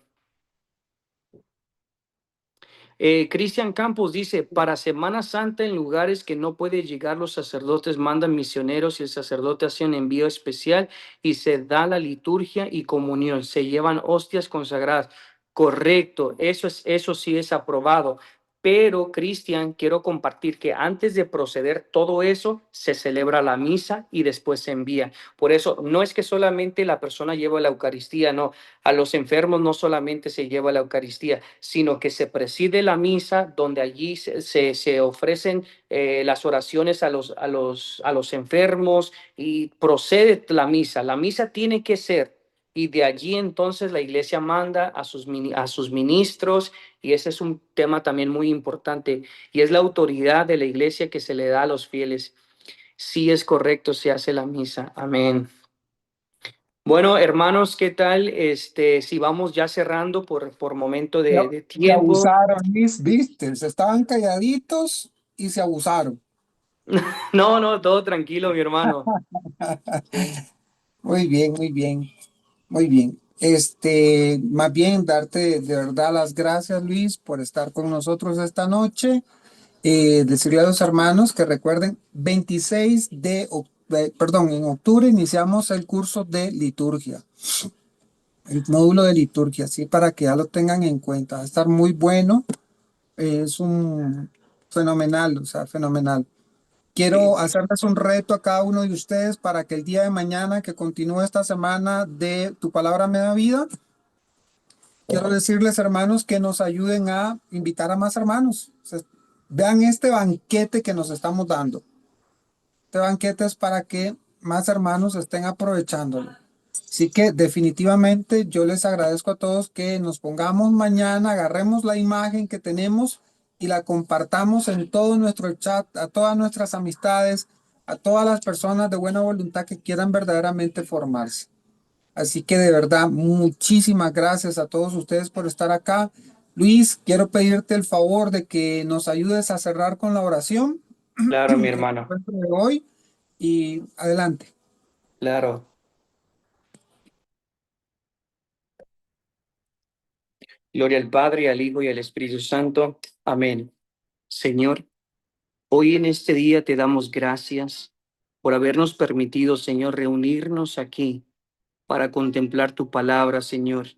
Cristian Campos dice, para Semana Santa, en lugares que no puede llegar, los sacerdotes mandan misioneros y el sacerdote hace un envío especial y se da la liturgia y comunión. Se llevan hostias consagradas. Correcto, eso sí es aprobado. Pero, Cristian, quiero compartir que antes de proceder todo eso, se celebra la misa y después se envía. Por eso, no es que solamente la persona lleva la Eucaristía, no. A los enfermos no solamente se lleva la Eucaristía, sino que se preside la misa, donde allí se ofrecen las oraciones a los enfermos, y procede la misa. La misa tiene que ser, y de allí entonces la iglesia manda a sus ministros, y ese es un tema también muy importante, y es la autoridad de la iglesia que se le da a los fieles. Sí, es correcto, se hace la misa. Amén. Bueno, hermanos, ¿qué tal? Si vamos ya cerrando por momento de Se tiempo. abusaron, viste, se estaban calladitos y se abusaron. No, todo tranquilo, mi hermano. Muy bien, muy bien, muy bien. Más bien darte de verdad las gracias, Luis, por estar con nosotros esta noche. Decirle a los hermanos que recuerden, 26 perdón, en octubre iniciamos el curso de liturgia, el módulo de liturgia, así para que ya lo tengan en cuenta. Va a estar muy bueno, es un fenomenal, o sea, fenomenal. Quiero hacerles un reto a cada uno de ustedes para que el día de mañana, que continúe esta semana de Tu Palabra Me Da Vida, quiero decirles, hermanos, que nos ayuden a invitar a más hermanos. O sea, vean este banquete que nos estamos dando. Este banquete es para que más hermanos estén aprovechándolo. Así que definitivamente yo les agradezco a todos que nos pongamos mañana, agarremos la imagen que tenemos y la compartamos en todo nuestro chat, a todas nuestras amistades, a todas las personas de buena voluntad que quieran verdaderamente formarse. Así que de verdad, muchísimas gracias a todos ustedes por estar acá. Luis, quiero pedirte el favor de que nos ayudes a cerrar con la oración. Claro, mi hermano. De hoy, y adelante. Claro. Gloria al Padre, al Hijo y al Espíritu Santo. Amén. Señor, hoy en este día te damos gracias por habernos permitido, Señor, reunirnos aquí para contemplar tu palabra, Señor,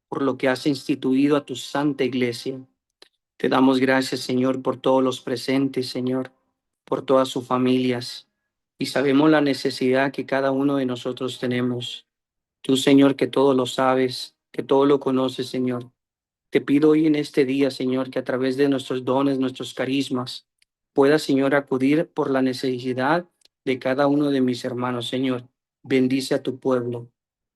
por lo que has instituido a tu santa iglesia. Te damos gracias, Señor, por todos los presentes, Señor, por todas sus familias. Y sabemos la necesidad que cada uno de nosotros tenemos. Tú, Señor, que todo lo sabes, que todo lo conoces, Señor. Te pido hoy en este día, Señor, que a través de nuestros dones, nuestros carismas, pueda, Señor, acudir por la necesidad de cada uno de mis hermanos, Señor. Bendice a tu pueblo.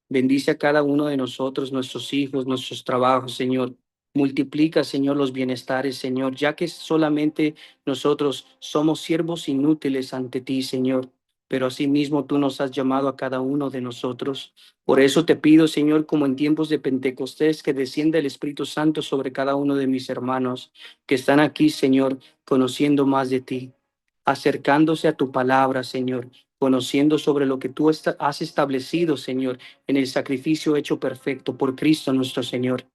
Bendice a cada uno de nosotros, nuestros hijos, nuestros trabajos, Señor. Multiplica, Señor, los bienestares, Señor, ya que solamente nosotros somos siervos inútiles ante ti, Señor. pero asimismo tú nos has llamado a cada uno de nosotros. Por eso te pido, Señor, como en tiempos de Pentecostés, que descienda el Espíritu Santo sobre cada uno de mis hermanos que están aquí, Señor, conociendo más de ti, acercándose a tu palabra, Señor, conociendo sobre lo que tú has establecido, Señor, en el sacrificio hecho perfecto por Cristo nuestro Señor.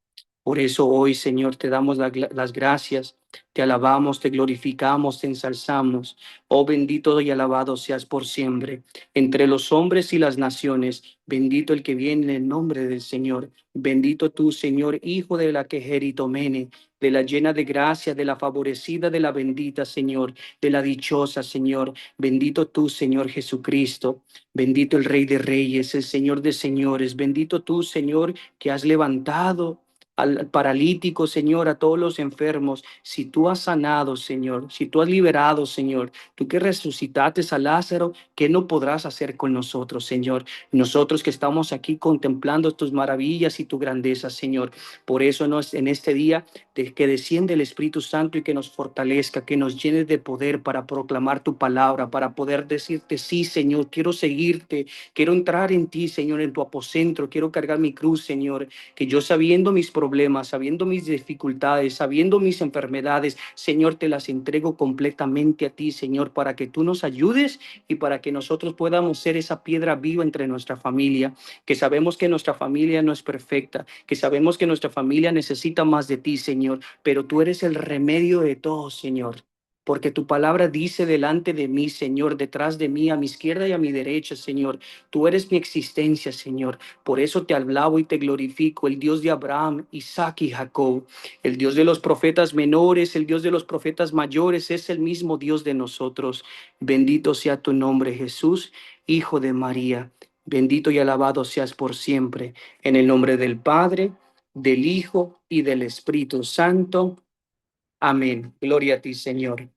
Por eso hoy, Señor, te damos las gracias, te alabamos, te glorificamos, te ensalzamos. Oh, bendito y alabado seas por siempre. Entre los hombres y las naciones, bendito el que viene en el nombre del Señor. Bendito tú, Señor, Hijo de la que Mene, de la llena de gracia, de la favorecida, de la bendita, Señor, de la dichosa, Señor. Bendito tú, Señor Jesucristo. Bendito el Rey de Reyes, el Señor de Señores. Bendito tú, Señor, que has levantado al paralítico, Señor, a todos los enfermos. Si tú has sanado, Señor, si tú has liberado, Señor, tú que resucitaste a Lázaro, ¿qué no podrás hacer con nosotros, Señor? Nosotros que estamos aquí contemplando tus maravillas y tu grandeza, Señor. Por eso en este día que desciende el Espíritu Santo y que nos fortalezca, que nos llene de poder para proclamar tu palabra, para poder decirte, sí, Señor, quiero seguirte, quiero entrar en ti, Señor, en tu aposento, quiero cargar mi cruz, Señor, que yo sabiendo mis problemas, sabiendo mis dificultades, sabiendo mis enfermedades, Señor, te las entrego completamente a ti, Señor, para que tú nos ayudes y para que nosotros podamos ser esa piedra viva entre nuestra familia, que sabemos que nuestra familia no es perfecta, que sabemos que nuestra familia necesita más de ti, Señor, pero tú eres el remedio de todo, Señor. Porque tu palabra dice delante de mí, Señor, detrás de mí, a mi izquierda y a mi derecha, Señor. Tú eres mi existencia, Señor. Por eso te alabo y te glorifico, el Dios de Abraham, Isaac y Jacob, el Dios de los profetas menores, el Dios de los profetas mayores, es el mismo Dios de nosotros. Bendito sea tu nombre, Jesús, Hijo de María. Bendito y alabado seas por siempre. En el nombre del Padre, del Hijo y del Espíritu Santo. Amén. Gloria a ti, Señor.